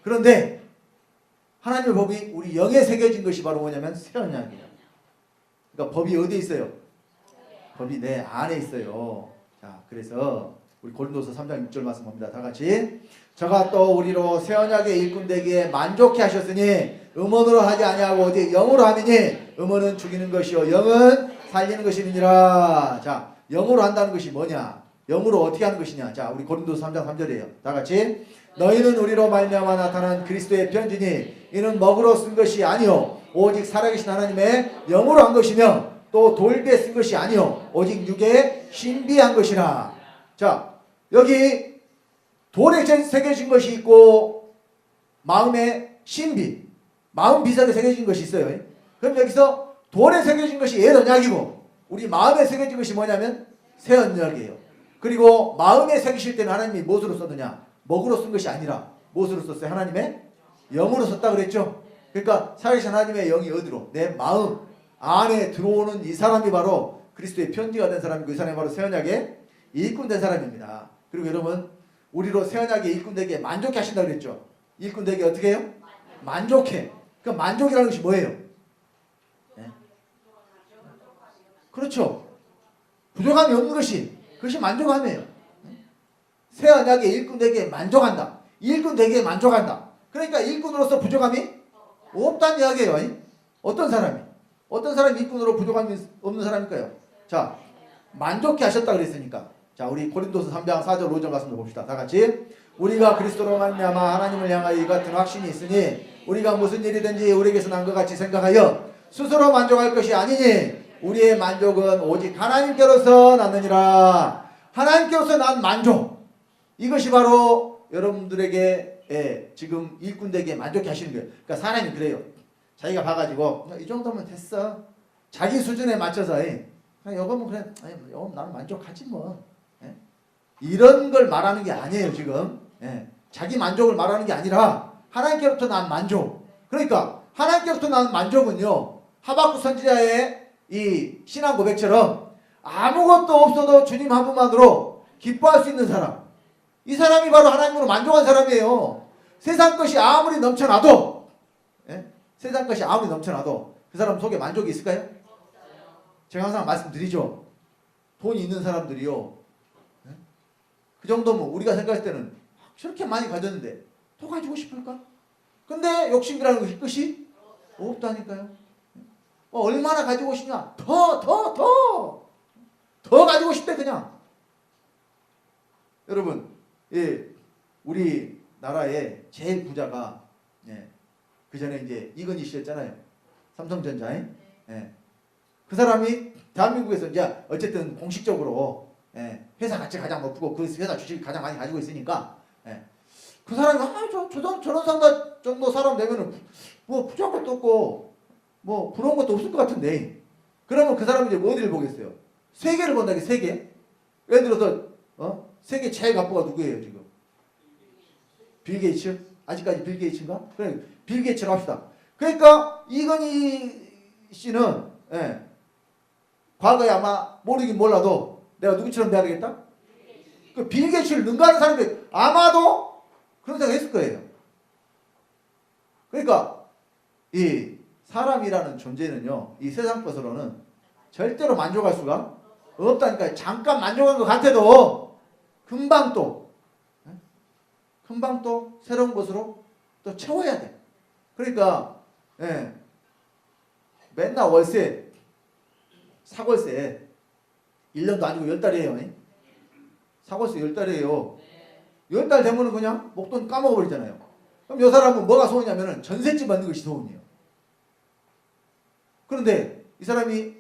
[SPEAKER 1] 그런데 하나님의 법이 우리 영에 새겨진 것이 바로 뭐냐면 새 언약이에요. 그러니까 법이 어디에 있어요? 법이 내 안에 있어요. 자, 그래서 우리 고린도서 3장 6절 말씀 봅니다. 다 같이. 저가 또 우리로 새 언약의 일꾼 되기에 만족해 하셨으니 음원으로 하지 아니하고 오직 영으로 하미니 음원은 죽이는 것이요 영은 살리는 것이니라. 자, 영으로 한다는 것이 뭐냐? 영으로 어떻게 하는 것이냐? 자, 우리 고린도서 3장 3절이에요. 다 같이. 너희는 우리로 말미암아 나타난 그리스도의 편지니 이는 먹으로 쓴 것이 아니요 오직 살아계신 하나님의 영으로 한 것이며 또 돌비에 쓴 것이 아니요 오직 육에 신비한 것이라. 자 여기 돌에 새겨진 것이 있고 마음에 신비 마음 비석에 새겨진 것이 있어요. 그럼 여기서 돌에 새겨진 것이 옛 언약이고 우리 마음에 새겨진 것이 뭐냐면 새 언약이에요. 그리고 마음에 새기실 때는 하나님이 무엇으로 썼느냐? 먹으로 쓴 것이 아니라 무엇으로 썼어요? 하나님의 영으로 썼다 그랬죠. 그러니까 살아계신 하나님의 영이 어디로? 내 마음 안에 들어오는 이 사람이 바로 그리스도의 편지가 된 사람이고 이 사람이 바로 새 언약의 일꾼 된 사람입니다. 그리고 여러분 우리로 새 언약의 일꾼 되게 만족해 하신다 그랬죠. 일꾼 되게 어떻게 해요? 만족해. 그 만족이라는 것이 뭐예요? 네? 그렇죠. 부족함이 없는 것이 그것이 만족함이에요. 새 언약의 일꾼 되기에 만족한다. 일꾼 되기에 만족한다. 그러니까 일꾼으로서 부족함이 없다는 이야기예요. 어떤 사람이 일꾼으로 부족함이 없는 사람일까요? 자, 만족해 하셨다 그랬으니까. 자, 우리 고린도서 3장 4절 5절 말씀을 봅시다. 다 같이. 우리가 그리스도로 말미암아 하나님을 향하여 이 같은 확신이 있으니 우리가 무슨 일이든지 우리에게서 난 것 같이 생각하여 스스로 만족할 것이 아니니 우리의 만족은 오직 하나님께로서 났느니라. 하나님께로서 난 만족. 이것이 바로 여러분들에게 지금 일꾼 되게 만족해 하시는 거예요. 그러니까 사람이 그래요. 자기가 봐가지고 이 정도면 됐어. 자기 수준에 맞춰서 이거면 그래. 이거 나는 만족하지 뭐. 예? 이런 걸 말하는 게 아니에요 지금. 예. 자기 만족을 말하는 게 아니라 하나님께로부터 난 만족. 그러니까 하나님께로부터 난 만족은요. 하박국 선지자의 이 신앙 고백처럼 아무것도 없어도 주님 한 분만으로 기뻐할 수 있는 사람. 이 사람이 바로 하나님으로 만족한 사람이에요. 세상 것이 아무리 넘쳐나도 세상 것이 아무리 넘쳐나도 그 사람 속에 만족이 있을까요? 제가 항상 말씀드리죠. 돈이 있는 사람들이요. 그 정도면 우리가 생각할 때는 저렇게 많이 가졌는데 더 가지고 싶을까? 근데 욕심이라는 것이 없다니까요. 얼마나 가지고 싶냐? 더 가지고 싶대 그냥. 여러분, 우리 나라의 제일 부자가 그 전에 이제 이건희 씨였잖아요. 삼성전자에. 그 사람이 대한민국에서 이제 어쨌든 공식적으로 회사 가치 가장 높고 그 회사 주식 가장 많이 가지고 있으니까 그 사람이 저런 상가 정도 사람 되면은 뭐 부족한 것도 없고 뭐 부러운 것도 없을 것 같은데 그러면 그 사람이 이제 뭐 어디를 보겠어요? 세계를 본다게 세계. 예를 들어서 세계 제일 갑부가 누구예요 지금? 빌 게이츠? 아직까지 빌 게이츠인가? 그래 빌 게이츠로 합시다. 그러니까 이건희 씨는 과거에 아마 모르긴 몰라도 내가 누구처럼 돼야 되겠다? 그 빌 게이츠를 능가하는 사람들이 아마도 그런 생각 했을 거예요. 그러니까 이 사람이라는 존재는요. 이 세상 것으로는 절대로 만족할 수가 없다니까요. 잠깐 만족한 것 같아도 금방 또 새로운 것으로 또 채워야 돼. 그러니까 맨날 월세 사골세 1년도 아니고 10달이에요. 사골세 10달이에요. 10달 되면은 그냥 목돈 까먹어버리잖아요. 그럼 이 사람은 뭐가 소원이냐면은 전셋집 받는 것이 소원이에요. 그런데 이 사람이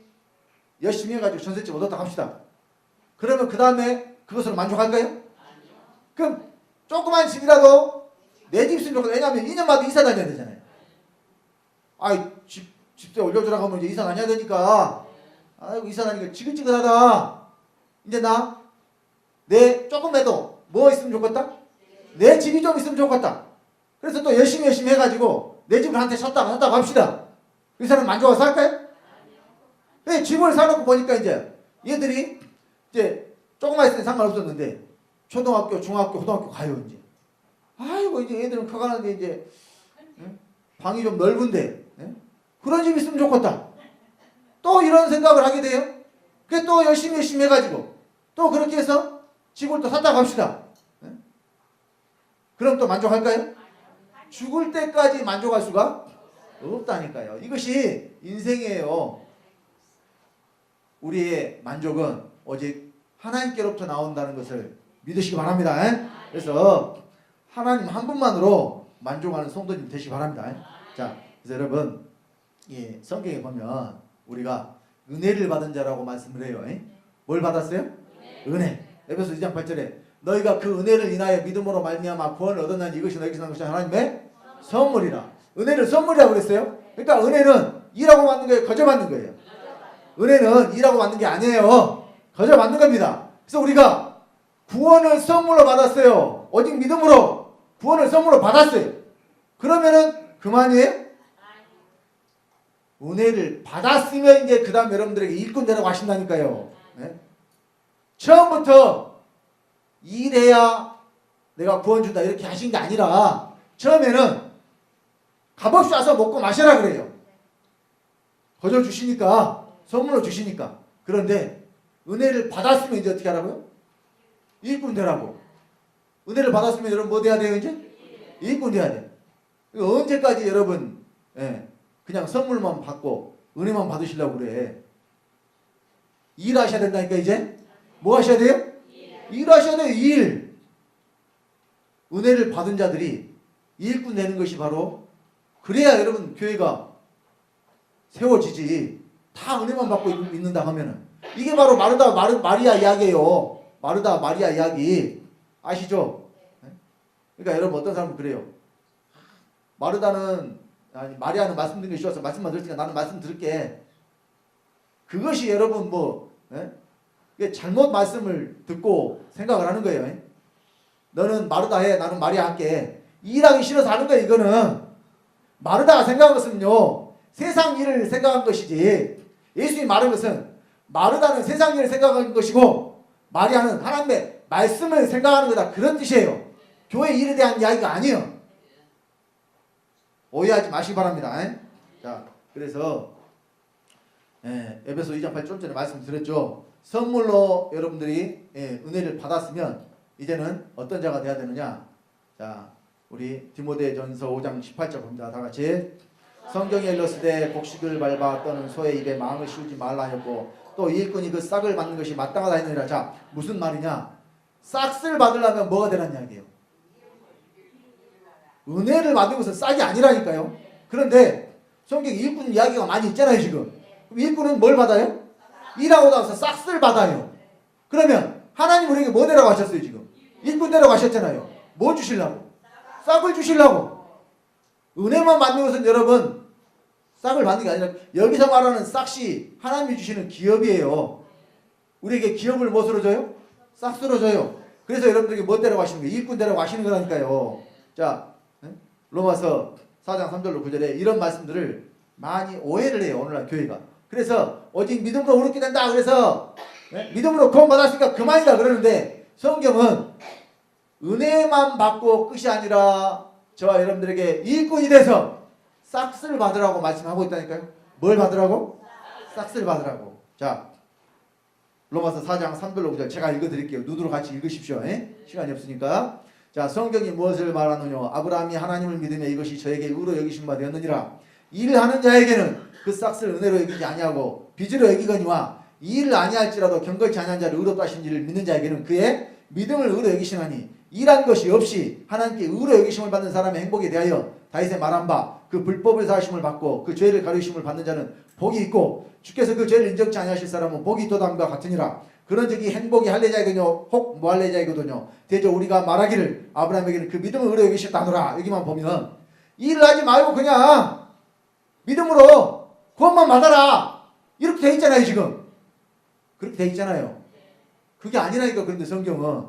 [SPEAKER 1] 열심히 해가지고 전셋집 얻었다 합시다. 그러면 그 다음에 그것으로 만족할까요? 그럼 조그만 집이라도 내 집 있으면 좋겠다. 왜냐하면 2년마다 이사 다녀야 되잖아요. 집세 올려주라고 하면 이제 이사 다녀야 되니까 아이고 이사 다니니까 지긋지긋하다. 이제 내 조금이라도 뭐 있으면 좋겠다? 내 집이 좀 있으면 좋겠다. 그래서 또 열심히 해가지고 내 집을 한테 샀다고 합시다. 그 사람 만족해서 살까요? 네, 집을 사놓고 보니까 이제 얘들이 이제 조금만 있으면 상관없었는데 초등학교, 중학교, 고등학교 가요 이제. 아이고 이제 애들은 커가는데 이제 방이 좀 넓은데 그런 집 있으면 좋겠다. 또 이런 생각을 하게 돼요. 그래 또 열심히 해가지고 또 그렇게 해서 집을 또 샀다고 합시다. 그럼 또 만족할까요? 죽을 때까지 만족할 수가 없다니까요. 이것이 인생이에요. 우리의 만족은 오직 하나님께로부터 나온다는 것을 믿으시기 바랍니다. 그래서 하나님 한 분만으로 만족하는 성도님 되시기 바랍니다. 자, 그래서 여러분 성경에 보면 우리가 은혜를 받은 자라고 말씀을 해요. 뭘 받았어요? 은혜. 에베소 2장 8절에 너희가 그 은혜를 인하여 믿음으로 말미암아 구원을 얻었나니 이것이 너희에게서 난 것이 하나님의 선물이라. 은혜를 선물이라고 그랬어요. 그러니까 은혜는 일하고 받는 거예요? 거저 받는 거예요? 은혜는 일하고 받는 게 아니에요. 거저 받는 겁니다. 그래서 우리가 구원을 선물로 받았어요. 오직 믿음으로 구원을 선물로 받았어요. 그러면은 그만이에요? 은혜를 받았으면 이제 그 다음 여러분들에게 일꾼 되라고 하신다니까요. 처음부터 일해야 내가 구원 준다 이렇게 하신 게 아니라 처음에는 값없이 와서 먹고 마셔라 그래요. 거저 주시니까 선물로 주시니까. 그런데 은혜를 받았으면 이제 어떻게 하라고요? 일꾼 되라고. 은혜를 받았으면 여러분 뭐 돼야 돼요 이제? 일꾼 돼야 돼. 언제까지 여러분 그냥 선물만 받고 은혜만 받으시려고 그래. 일하셔야 된다니까 이제. 뭐 하셔야 돼요? 일하셔야 돼요. 일. 은혜를 받은 자들이 일꾼 되는 것이 바로 그래야 여러분 교회가 세워지지. 다 은혜만 받고 있는다 하면은 이게 바로 마리아 이야기예요. 마르다 마리아 이야기 아시죠? 그러니까 여러분 어떤 사람은 그래요. 마르다는 아니 마리아는 말씀 듣는 게 쉬워서 말씀만 들으니까 나는 말씀 들을게. 그것이 여러분 뭐 이게 잘못 말씀을 듣고 생각을 하는 거예요. 너는 마르다 해, 나는 마리아 할게. 일하기 싫어서 하는 거예요. 이거는 마르다가 생각한 것은요 세상 일을 생각한 것이지, 예수님이 말한 것은 마르다는 세상 일을 생각한 것이고 마리아는 하나님의 말씀을 생각하는 거다, 그런 뜻이에요. 교회 일에 대한 이야기가 아니에요. 오해하지 마시기 바랍니다. 자, 그래서 에베소 2장 8절 좀 전에 말씀드렸죠. 선물로 여러분들이 은혜를 받았으면 이제는 어떤 자가 돼야 되느냐. 자, 우리 디모데전서 5장 18절 봅니다. 다 같이. 성경에 일렀으되 곡식을 밟아 떠는 소의 입에 마음을 씌우지 말라 하였고 또 일꾼이 그 싹을 받는 것이 마땅하다 했느니라. 자, 무슨 말이냐. 싹을 받으려면 뭐가 되는 이야기예요. 은혜를 받은 것은 싹이 아니라니까요. 그런데 성경 일꾼 이야기가 많이 있잖아요 지금. 일꾼은 뭘 받아요? 일하고 나서 싹을 받아요. 그러면 하나님 우리에게 뭐 되라고 하셨어요 지금? 일꾼 되라고 하셨잖아요. 뭐 주시려고? 싹을 주시려고. 은혜만 받는 것은 여러분 싹을 받는 게 아니라 여기서 말하는 싹이 하나님이 주시는 기업이에요. 우리에게 기업을 무엇으로 줘요? 싹으로 줘요. 그래서 여러분들에게 뭐 되라고 하시는 거예요? 일꾼 되라고 하시는 거라니까요. 자, 로마서 4장 3절로 9절에 이런 말씀들을 많이 오해를 해요 오늘날 교회가. 그래서 오직 믿음으로 의롭게 된다 그래서 믿음으로 구원받았으니까 그만이다 그러는데, 성경은 은혜만 받고 끝이 아니라 저와 여러분들에게 일꾼이 돼서 싹을 받으라고 말씀하고 있다니까요. 뭘 받으라고? 싹을 받으라고. 자, 로마서 4장 3절로 9절 제가 읽어드릴게요. 눈으로 같이 읽으십시오. 시간이 없으니까. 자, 성경이 무엇을 말하느냐. 아브라함이 하나님을 믿으며 이것이 저에게 의로 여기신 바 되었느니라. 일을 하는 자에게는 그 싹을 은혜로 여기지 아니하고 빚으로 여기거니와 이 일을 아니할지라도 경건치 아니한 자를 의롭다 하신 이를 믿는 자에게는 그의 믿음을 의로 여기시나니 일한 것이 없이 하나님께 의로 여기심을 받는 사람의 행복에 대하여 다윗의 말한 바 그 불법을 사하심을 받고 그 죄를 가르심을 받는 자는 복이 있고 주께서 그 죄를 인정치 아니하실 사람은 복이 있도다함과 같으니라. 그런즉 이 행복이 할례자이거뇨 혹 무할례자이거든요. 대저 우리가 말하기를 아브라함에게는 그 믿음을 의로 여기셨다노라. 여기만 보면 일을 하지 말고 그냥 믿음으로 구원만 받아라 이렇게 돼 있잖아요 지금. 그렇게 돼 있잖아요. 그게 아니라니까. 그런데 성경은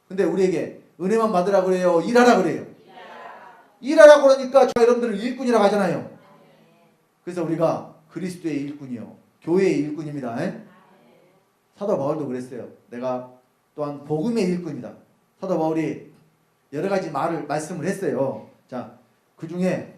[SPEAKER 1] 근데 우리에게 은혜만 받으라 그래요? 일하라 그래요? 일하라 그러니까 저 여러분들은 일꾼이라고 하잖아요. 그래서 우리가 그리스도의 일꾼이요 교회의 일꾼입니다. 사도 바울도 그랬어요. 내가 또한 복음의 일꾼이다. 사도 바울이 여러 가지 말씀을 했어요. 자, 그 중에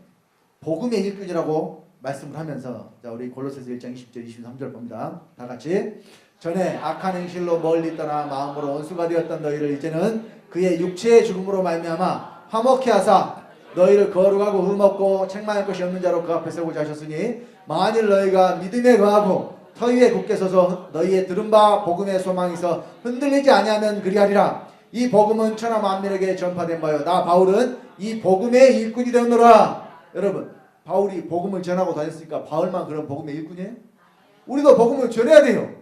[SPEAKER 1] 복음의 일꾼이라고 말씀을 하면서 자, 우리 골로새서 1장 20절 23절 봅니다. 다 같이. 전에 악한 행실로 멀리 떠나 마음으로 원수가 되었던 너희를 이제는 그의 육체의 죽음으로 말미암아 화목케 하사 너희를 거룩하고 흠없고 책망할 것이 없는 자로 그 앞에 세우고자 하셨으니 만일 너희가 믿음에 거하고 터 위에 굳게 서서 너희의 들은 바 복음의 소망에서 흔들리지 아니하면 그리하리라. 이 복음은 천하 만민에게 전파된 바요 나 바울은 이 복음의 일꾼이 되었노라. 여러분, 바울이 복음을 전하고 다녔으니까 바울만 그런 복음의 일꾼이에요? 우리도 복음을 전해야 돼요.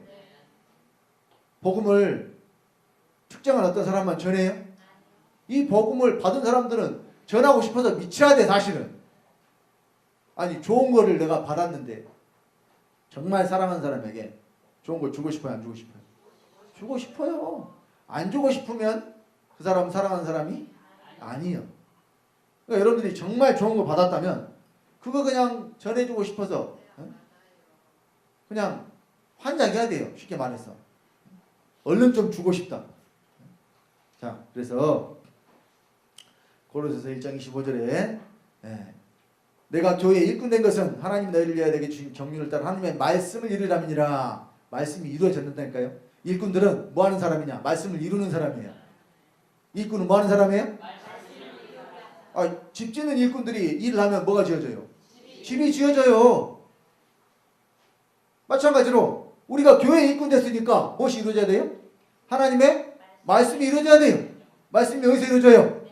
[SPEAKER 1] 복음을 특정한 어떤 사람만 전해요? 이 복음을 받은 사람들은 전하고 싶어서 미쳐야 돼 사실은. 아니 좋은 거를 내가 받았는데 정말 사랑하는 사람에게 좋은 걸 주고 싶어요? 안 주고 싶어요? 주고 싶어요. 안 주고 싶으면 그 사람은 사랑하는 사람이 아니에요. 그러니까 여러분들이 정말 좋은 거 받았다면 그거 그냥 전해주고 싶어서 그냥 환장해야 돼요. 쉽게 말해서. 얼른 좀 주고 싶다. 자, 그래서 고로새서 1장 25절에 내가 교회에 일꾼 된 것은 하나님 너희를 위하여 내게 주신 경륜을 따라 하나님의 말씀을 이루려함이니라. 말씀이 이루어졌다니까요. 일꾼들은 뭐 하는 사람이냐? 말씀을 이루는 사람이에요. 일꾼은 뭐 하는 사람이에요? 집 짓는 일꾼들이 일을 하면 뭐가 지어져요? 집이 지어져요. 마찬가지로 우리가 교회 일꾼 됐으니까 무엇이 이루어져야 돼요? 하나님의 말씀이 이루어져야 돼요. 말씀이 어디서 이루어져요?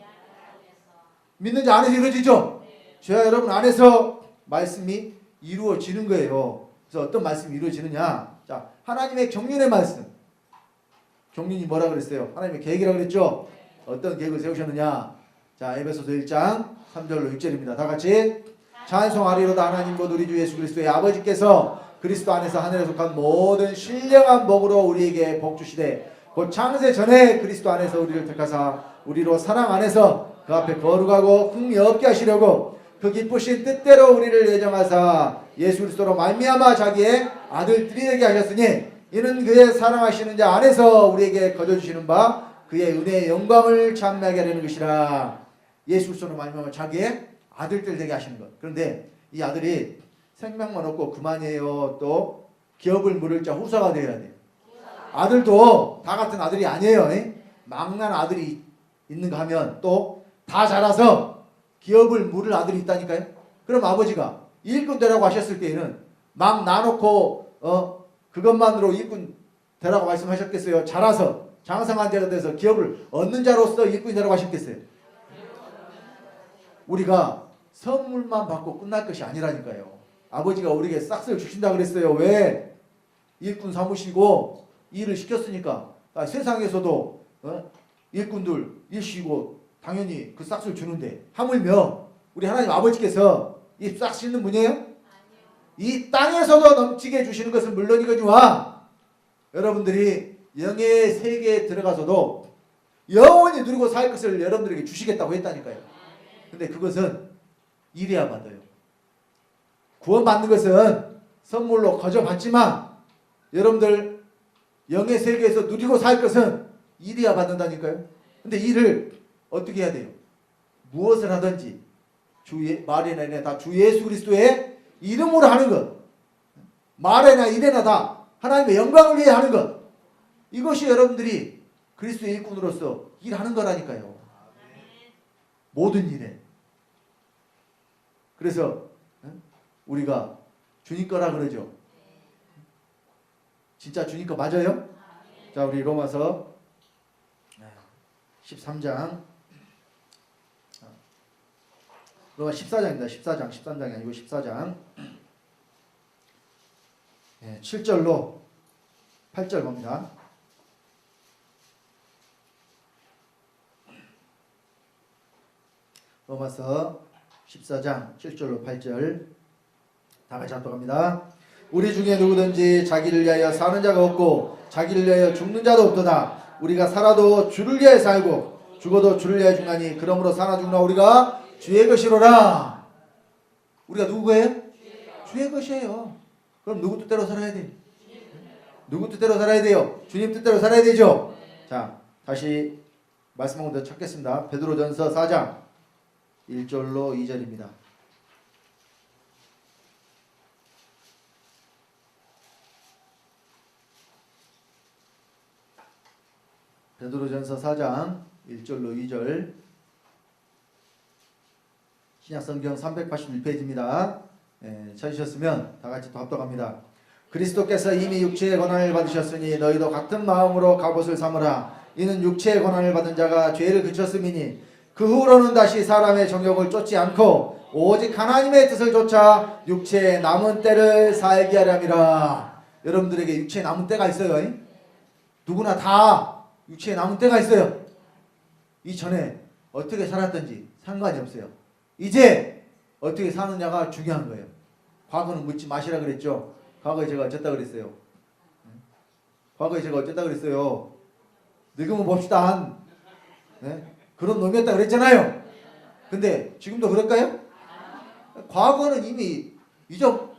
[SPEAKER 1] 믿는 자 안에서 이루어지죠? 저와 여러분 안에서 말씀이 이루어지는 거예요. 그래서 어떤 말씀이 이루어지느냐? 자, 하나님의 경륜의 말씀. 경륜이 뭐라 그랬어요? 하나님의 계획이라고 그랬죠? 어떤 계획을 세우셨느냐? 자, 에베소서 1장 3절로 6절입니다. 다 같이. 찬송하리로다. 하나님 곧 우리 주 예수 그리스도의 아버지께서 그리스도 안에서 하늘에 속한 모든 신령한 복으로 우리에게 복 주시되 곧 창세 전에 그리스도 안에서 우리를 택하사 우리로 사랑 안에서 그 앞에 거룩하고 흠이 없게 하시려고 그 기쁘신 뜻대로 우리를 예정하사 예수 그리스도로 말미암아 자기의 아들들이 되게 하셨으니 이는 그의 사랑하시는 자 안에서 우리에게 거저주시는 바 그의 은혜의 영광을 찬미하게 하려는 것이라. 예수 그리스도로 말미암아 자기의 아들들 되게 하시는 것. 그런데 이 아들이 생명만 없고 그만이에요. 또 기업을 물을 자 후사가 되어야 돼. 아들도 다 같은 아들이 아니에요. 망난 아들이 있는가 하면 또 다 자라서 기업을 물을 아들이 있다니까요. 그럼 아버지가 일꾼 되라고 하셨을 때에는 막 나놓고 그것만으로 일꾼 되라고 말씀하셨겠어요? 자라서 장성한 자가 돼서 기업을 얻는 자로서 일꾼이 되라고 하셨겠어요? 우리가 선물만 받고 끝날 것이 아니라니까요. 아버지가 우리에게 싹쓸 주신다 그랬어요. 왜? 일꾼 삼으시고 일을 시켰으니까. 세상에서도 일꾼들 일시고 당연히 그 싹쓸 주는데 하물며 우리 하나님 아버지께서 이 싹 씻는 분이에요? 이 땅에서도 넘치게 주시는 것은 물론이거니와 여러분들이 영의 세계에 들어가서도 영원히 누리고 살 것을 여러분들에게 주시겠다고 했다니까요. 근데 그것은 이래야 받아요. 구원받는 것은 선물로 거저 받지만 여러분들 영의 세계에서 누리고 살 것은 이래야 받는다니까요. 근데 이를 어떻게 해야 돼요? 무엇을 하든지 말이나 이래나 다 주 예수 그리스도의 이름으로 하는 것, 말이나 이래나 다 하나님의 영광을 위해 하는 것, 이것이 여러분들이 그리스도의 일꾼으로서 일하는 거라니까요. 모든 일에. 그래서 우리가 주님 거라 그러죠. 진짜 주님 거 맞아요? 자, 우리 로마서 13장, 로마 14장입니다. 13장이 아니고 14장 7절로 8절 봅니다. 로마서 14장 7절로 8절 다 같이 합독합니다. 우리 중에 누구든지 자기를 위하여 사는 자가 없고 자기를 위하여 죽는 자도 없도다. 우리가 살아도 주를 위하여 살고 죽어도 주를 위하여 죽나니 그러므로 사나 죽나 우리가 주의 것이로라. 우리가 누구예요? 주의 것이에요. 그럼 누구 뜻대로 살아야 돼? 누구 뜻대로 살아야 돼요? 주님 뜻대로 살아야 되죠? 자, 다시 말씀 한번 더 찾겠습니다. 베드로전서 4장 1절로 2절입니다. 베드로전서 4장 1절로 2절 신약성경 381페이지입니다. 찾으셨으면 다같이 또 합독합니다. 그리스도께서 이미 육체의 고난을 받으셨으니 너희도 같은 마음으로 갑옷을 삼으라. 이는 육체의 고난을 받은 자가 죄를 그쳤음이니 그 후로는 다시 사람의 정욕을 쫓지 않고 오직 하나님의 뜻을 쫓아 육체의 남은 때를 살게 하려 함이라. 여러분들에게 육체의 남은 때가 있어요. 누구나 다 육체의 남은 때가 있어요. 이전에 어떻게 살았든지 상관이 없어요. 이제 어떻게 사느냐가 중요한 거예요. 과거는 묻지 마시라 그랬죠. 과거에 제가 어쨌다 그랬어요. 과거에 제가 어쨌다 그랬어요. 늙으면 봅시다. 그런 놈이었다 그랬잖아요. 근데 지금도 그럴까요? 과거는 이미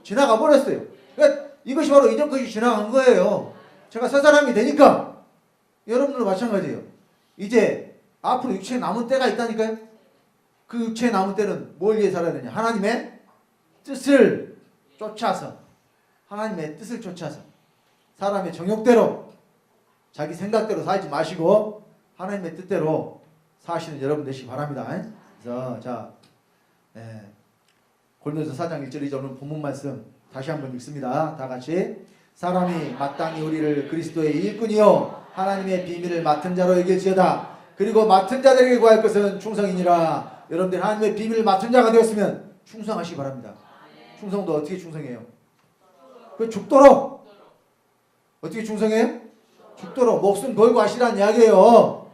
[SPEAKER 1] 지나가 버렸어요. 그러니까 이것이 바로 이전 것이 지나간 거예요. 제가 새 사람이 되니까 여러분들도 마찬가지예요. 이제 앞으로 육체에 남은 때가 있다니까요. 그 육체에 남은 때는 뭘 위해 살아야 되냐? 하나님의 뜻을 쫓아서, 하나님의 뜻을 쫓아서 사람의 정욕대로 자기 생각대로 살지 마시고 하나님의 뜻대로 사시는 여러분 되시기 바랍니다. 그래서 자, 골로새 4장 1절 2절 오늘 본문 말씀 다시 한번 읽습니다. 다 같이. 사람이 마땅히 우리를 그리스도의 일꾼이요 하나님의 비밀을 맡은 자로 여길지어다. 그리고 맡은 자들에게 구할 것은 충성이니라. 여러분들 하나님의 비밀을 맡은 자가 되었으면 충성하시기 바랍니다. 충성도 어떻게 충성해요? 그 죽도록. 어떻게 충성해요? 죽도록 목숨 걸고 하시라는 이야기예요.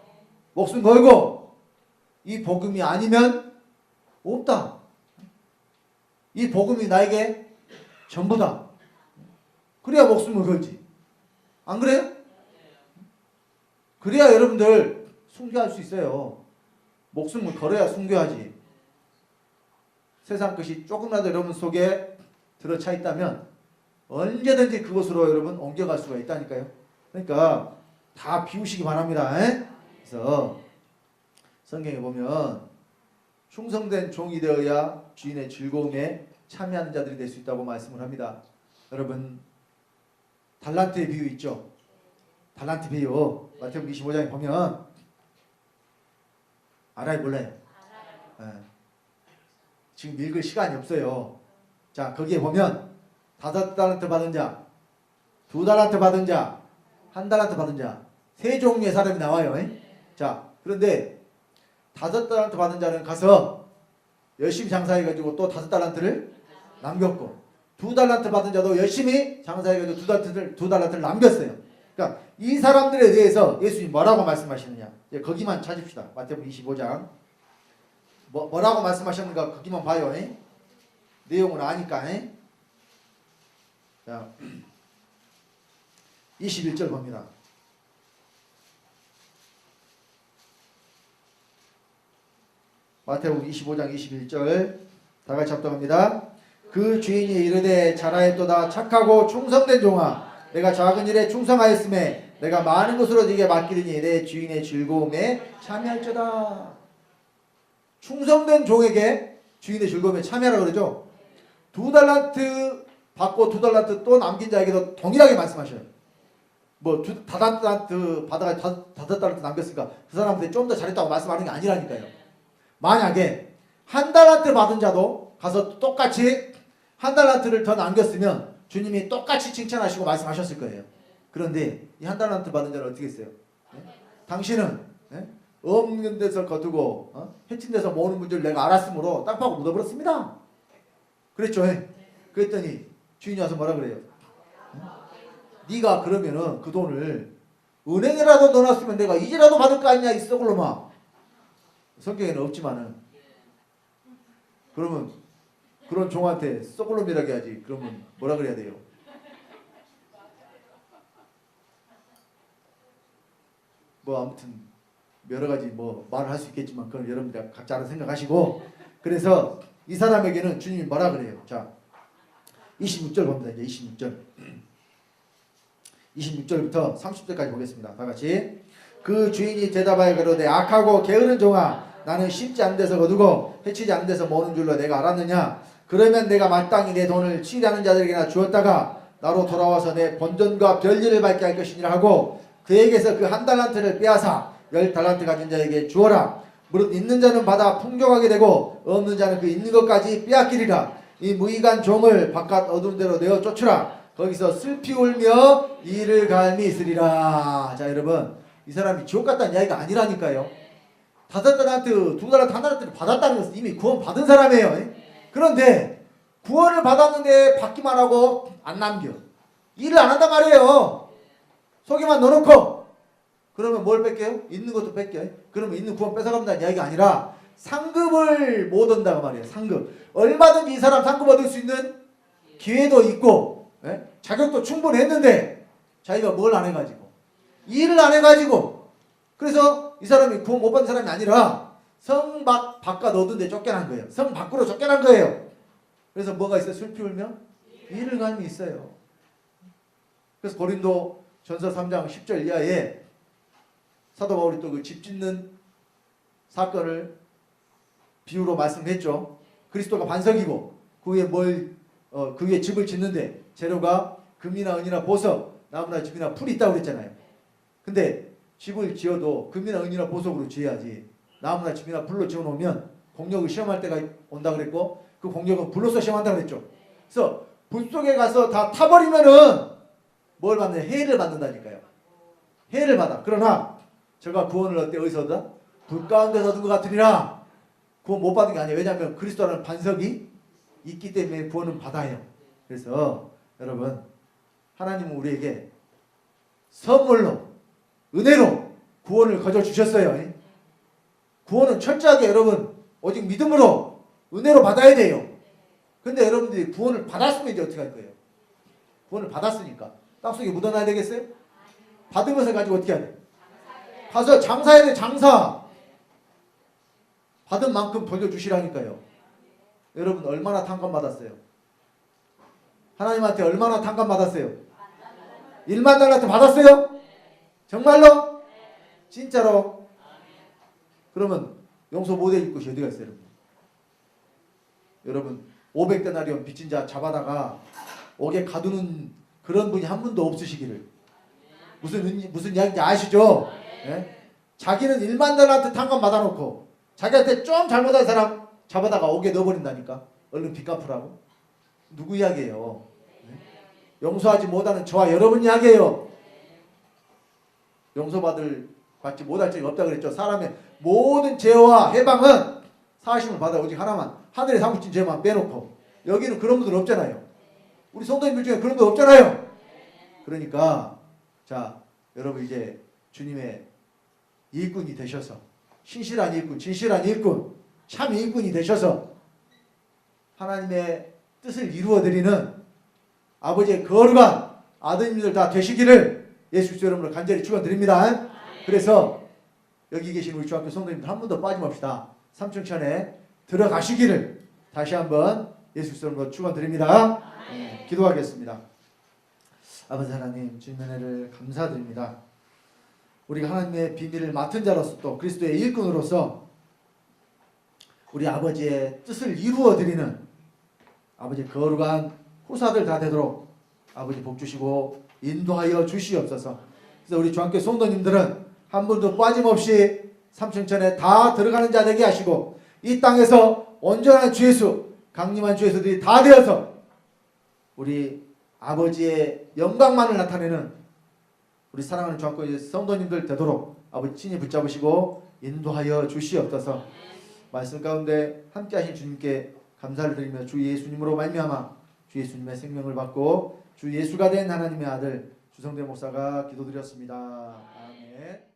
[SPEAKER 1] 목숨 걸고. 이 복음이 아니면 없다. 이 복음이 나에게 전부다. 그래야 목숨을 걸지. 안 그래요? 그래야 여러분들 순교할 수 있어요. 목숨을 걸어야 순교하지. 세상 것이 조금이라도 여러분 속에 들어차 있다면 언제든지 그곳으로 여러분 옮겨갈 수가 있다니까요. 그러니까 다 비우시기 바랍니다. 그래서 성경에 보면 충성된 종이 되어야 주인의 즐거움에 참여하는 자들이 될 수 있다고 말씀을 합니다. 여러분 달란트의 비유 있죠? 달란트 비유 마태복음 25장에 보면 알아요 몰라요? 지금 읽을 시간이 없어요. 자 거기에 보면 5달란트 받은 자, 2달란트 받은 자, 1달란트 받은 자, 세 종류의 사람이 나와요. 자 그런데 5달란트 받은 자는 가서 열심히 장사해가지고 또 5달란트를 남겼고 2달란트 받은 자도 열심히 장사해가지고 2달란트를 남겼어요. 그러니까 이 사람들에 대해서 예수님이 뭐라고 말씀하시느냐. 거기만 찾읍시다. 마태복음 25장 뭐라고 말씀하셨는가 거기만 봐요. 내용을 아니까. 자 21절 봅니다. 마태복음 25장 21절 다 같이 합독합니다. 그 주인이 이르되 잘하였도다 착하고 충성된 종아 내가 작은 일에 충성하였음에 내가 많은 것으로 네게 맡기리니 내 주인의 즐거움에 참여할지어다. 충성된 종에게 주인의 즐거움에 참여하라 그러죠. 2달란트 받고 2달란트 또 남긴 자에게도 동일하게 말씀하셔요. 뭐 5달란트 받아가 5달란트 남겼으니까 그 사람한테 좀 더 잘했다고 말씀하는 게 아니라니까요. 만약에 1달란트 받은 자도 가서 똑같이 1달란트를 더 남겼으면 주님이 똑같이 칭찬하시고 말씀하셨을 거예요. 그런데 이 1달란트 받은 자는 어떻게 했어요? 당신은 없는 데서 거두고 해친 데서 모으는 문제를 내가 알았으므로 땅 파고 묻어버렸습니다. 그랬죠. 그랬더니 주인이 와서 뭐라 그래요? 네가 그러면은 그 돈을 은행에라도 넣어놨으면 내가 이제라도 받을 거 아니냐 이 썩을놈아. 성경에는 없지만은 그러면 그런 종한테 썩을놈이라고 해야지. 그러면 뭐라 그래야 돼요? 뭐 아무튼 여러 가지 뭐 말을 할 수 있겠지만 그건 여러분들 각자 알아서 생각하시고. 그래서 이 사람에게는 주님이 뭐라 그래요? 자 26절 봅니다. 이제 26절부터 30절까지 보겠습니다. 다 같이. 그 주인이 대답하여 가로되 악하고 게으른 종아 나는 심지 않은 데서 거두고 해치지 않은 데서 모으는 줄로 내가 알았느냐. 그러면 내가 마땅히 내 돈을 치리하는 자들에게나 주었다가 나로 돌아와서 내 본전과 별일을 밝게 할 것이니라 하고 그에게서 그 1달란트를 빼앗아 10달란트 가진 자에게 주어라. 무릇 있는 자는 받아 풍족하게 되고 없는 자는 그 있는 것까지 빼앗기리라. 이 무익한 종을 바깥 어두운 데로 내어 쫓으라. 거기서 슬피 울며 이를 갈미 있으리라. 자 여러분 이 사람이 지옥 갔다는 이야기가 아니라니까요. 5달란트 2달란트 1달란트를 받았다는 것은 이미 구원 받은 사람이에요. 그런데 구원을 받았는데 받기만 하고 안 남겨. 일을 안 한단 말이에요. 속에만 넣어놓고. 그러면 뭘 뺏겨요? 있는 것도 뺏겨요. 그러면 있는 구원 뺏어간다는 이야기가 아니라 상급을 못 얻는다고 말이에요. 상급. 얼마든지 이 사람 상급 얻을 수 있는 기회도 있고 자격도 충분했는데 자기가 뭘 안 해가지고 일을 안 해가지고 그래서 이 사람이 구원 못 받는 사람이 아니라 성 바깥 얻은 데 쫓겨난 거예요. 성 밖으로 쫓겨난 거예요. 그래서 뭐가 있어요? 슬피 울며 이를 갈미 있어요. 그래서 고린도 전서 3장 10절 이하에 사도 바울이 또 그 집 짓는 사건을 비유로 말씀했죠. 그리스도가 반석이고 그 위에 그 위에 집을 짓는데 재료가 금이나 은이나 보석, 나무나 짚이나 풀이 있다고 그랬잖아요. 근데 집을 지어도 금이나 은이나 보석으로 지어야지 나무나 짚이나 불로 지어놓으면 공력을 시험할 때가 온다 그랬고 그 공력은 불로서 시험한다 그랬죠. 그래서 불 속에 가서 다 타버리면은 뭘 받느냐? 해를 받는다니까요. 해를 받아. 그러나 저가 구원을 어디서 얻어? 불 가운데서 얻은 것 같으니라. 구원 못 받은 게 아니에요. 왜냐하면 그리스도라는 반석이 있기 때문에 구원은 받아요. 그래서 여러분 하나님은 우리에게 선물로 은혜로 구원을 거저 주셨어요. 구원은 철저하게 여러분 오직 믿음으로 은혜로 받아야 돼요. 근데 여러분들이 구원을 받았으면 이제 어떻게 할 거예요? 구원을 받았으니까 땅속에 묻어놔야 되겠어요? 받은 것을 가지고 어떻게 해야 돼? 가서 장사해야 돼. 장사. 받은 만큼 돌려주시라니까요. 여러분 얼마나 탕감 받았어요? 하나님한테 얼마나 탕감 받았어요? 1만 달러한테 받았어요? 정말로? 진짜로? 그러면 용서 못해줄 것이 어디가 있어요? 여러분 500데나리온 빚진 자 잡아다가 옥에 가두는 그런 분이 한 분도 없으시기를. 무슨 이야기인지 아시죠? 예? 자기는 1만 달러한테 탕감 받아놓고 자기한테 좀 잘못한 사람 잡아다가 옥에 넣어버린다니까. 얼른 빚 갚으라고. 누구 이야기예요? 예? 용서하지 못하는 저와 여러분 이야기예요. 받지 못할 적이 없다 그랬죠. 사람의 모든 죄와 해방은 사하심을 받아 오직 하나만, 하늘에 사무친 죄만 빼놓고. 여기는 그런 분들 없잖아요. 우리 성도님들 중에 그런 분 없잖아요. 그러니까 자 여러분 이제 주님의 일꾼이 되셔서, 신실한 일꾼, 진실한 일꾼, 참 일꾼이 되셔서 하나님의 뜻을 이루어드리는 아버지의 거룩한 아드님들 다 되시기를 예수 그리스도 이름으로 간절히 축원드립니다. 그래서 여기 계신 우리 중학교 성도님들 한 분도 빠짐없이 삼층천에 들어가시기를 다시 한번 예수 그리스도 이름으로 축원드립니다. 기도하겠습니다. 아버지 하나님, 주님의 은혜를 감사드립니다. 우리가 하나님의 비밀을 맡은 자로서 또 그리스도의 일꾼으로서 우리 아버지의 뜻을 이루어드리는 아버지의 거룩한 후사들 다 되도록 아버지 복 주시고 인도하여 주시옵소서. 그래서 우리 중학교 성도님들은 한 분도 빠짐없이 삼층천에 다 들어가는 자 되게 하시고 이 땅에서 온전한 주 예수, 강림한 주 예수들이 다 되어서 우리 아버지의 영광만을 나타내는 우리 사랑하는 중학교 성도님들 되도록 아버지 친히 붙잡으시고 인도하여 주시옵소서. 말씀 가운데 함께하신 주님께 감사를 드리며 주 예수님으로 말미암아 주 예수님의 생명을 받고 주 예수가 된 하나님의 아들 주성대 목사가 기도드렸습니다. 아멘.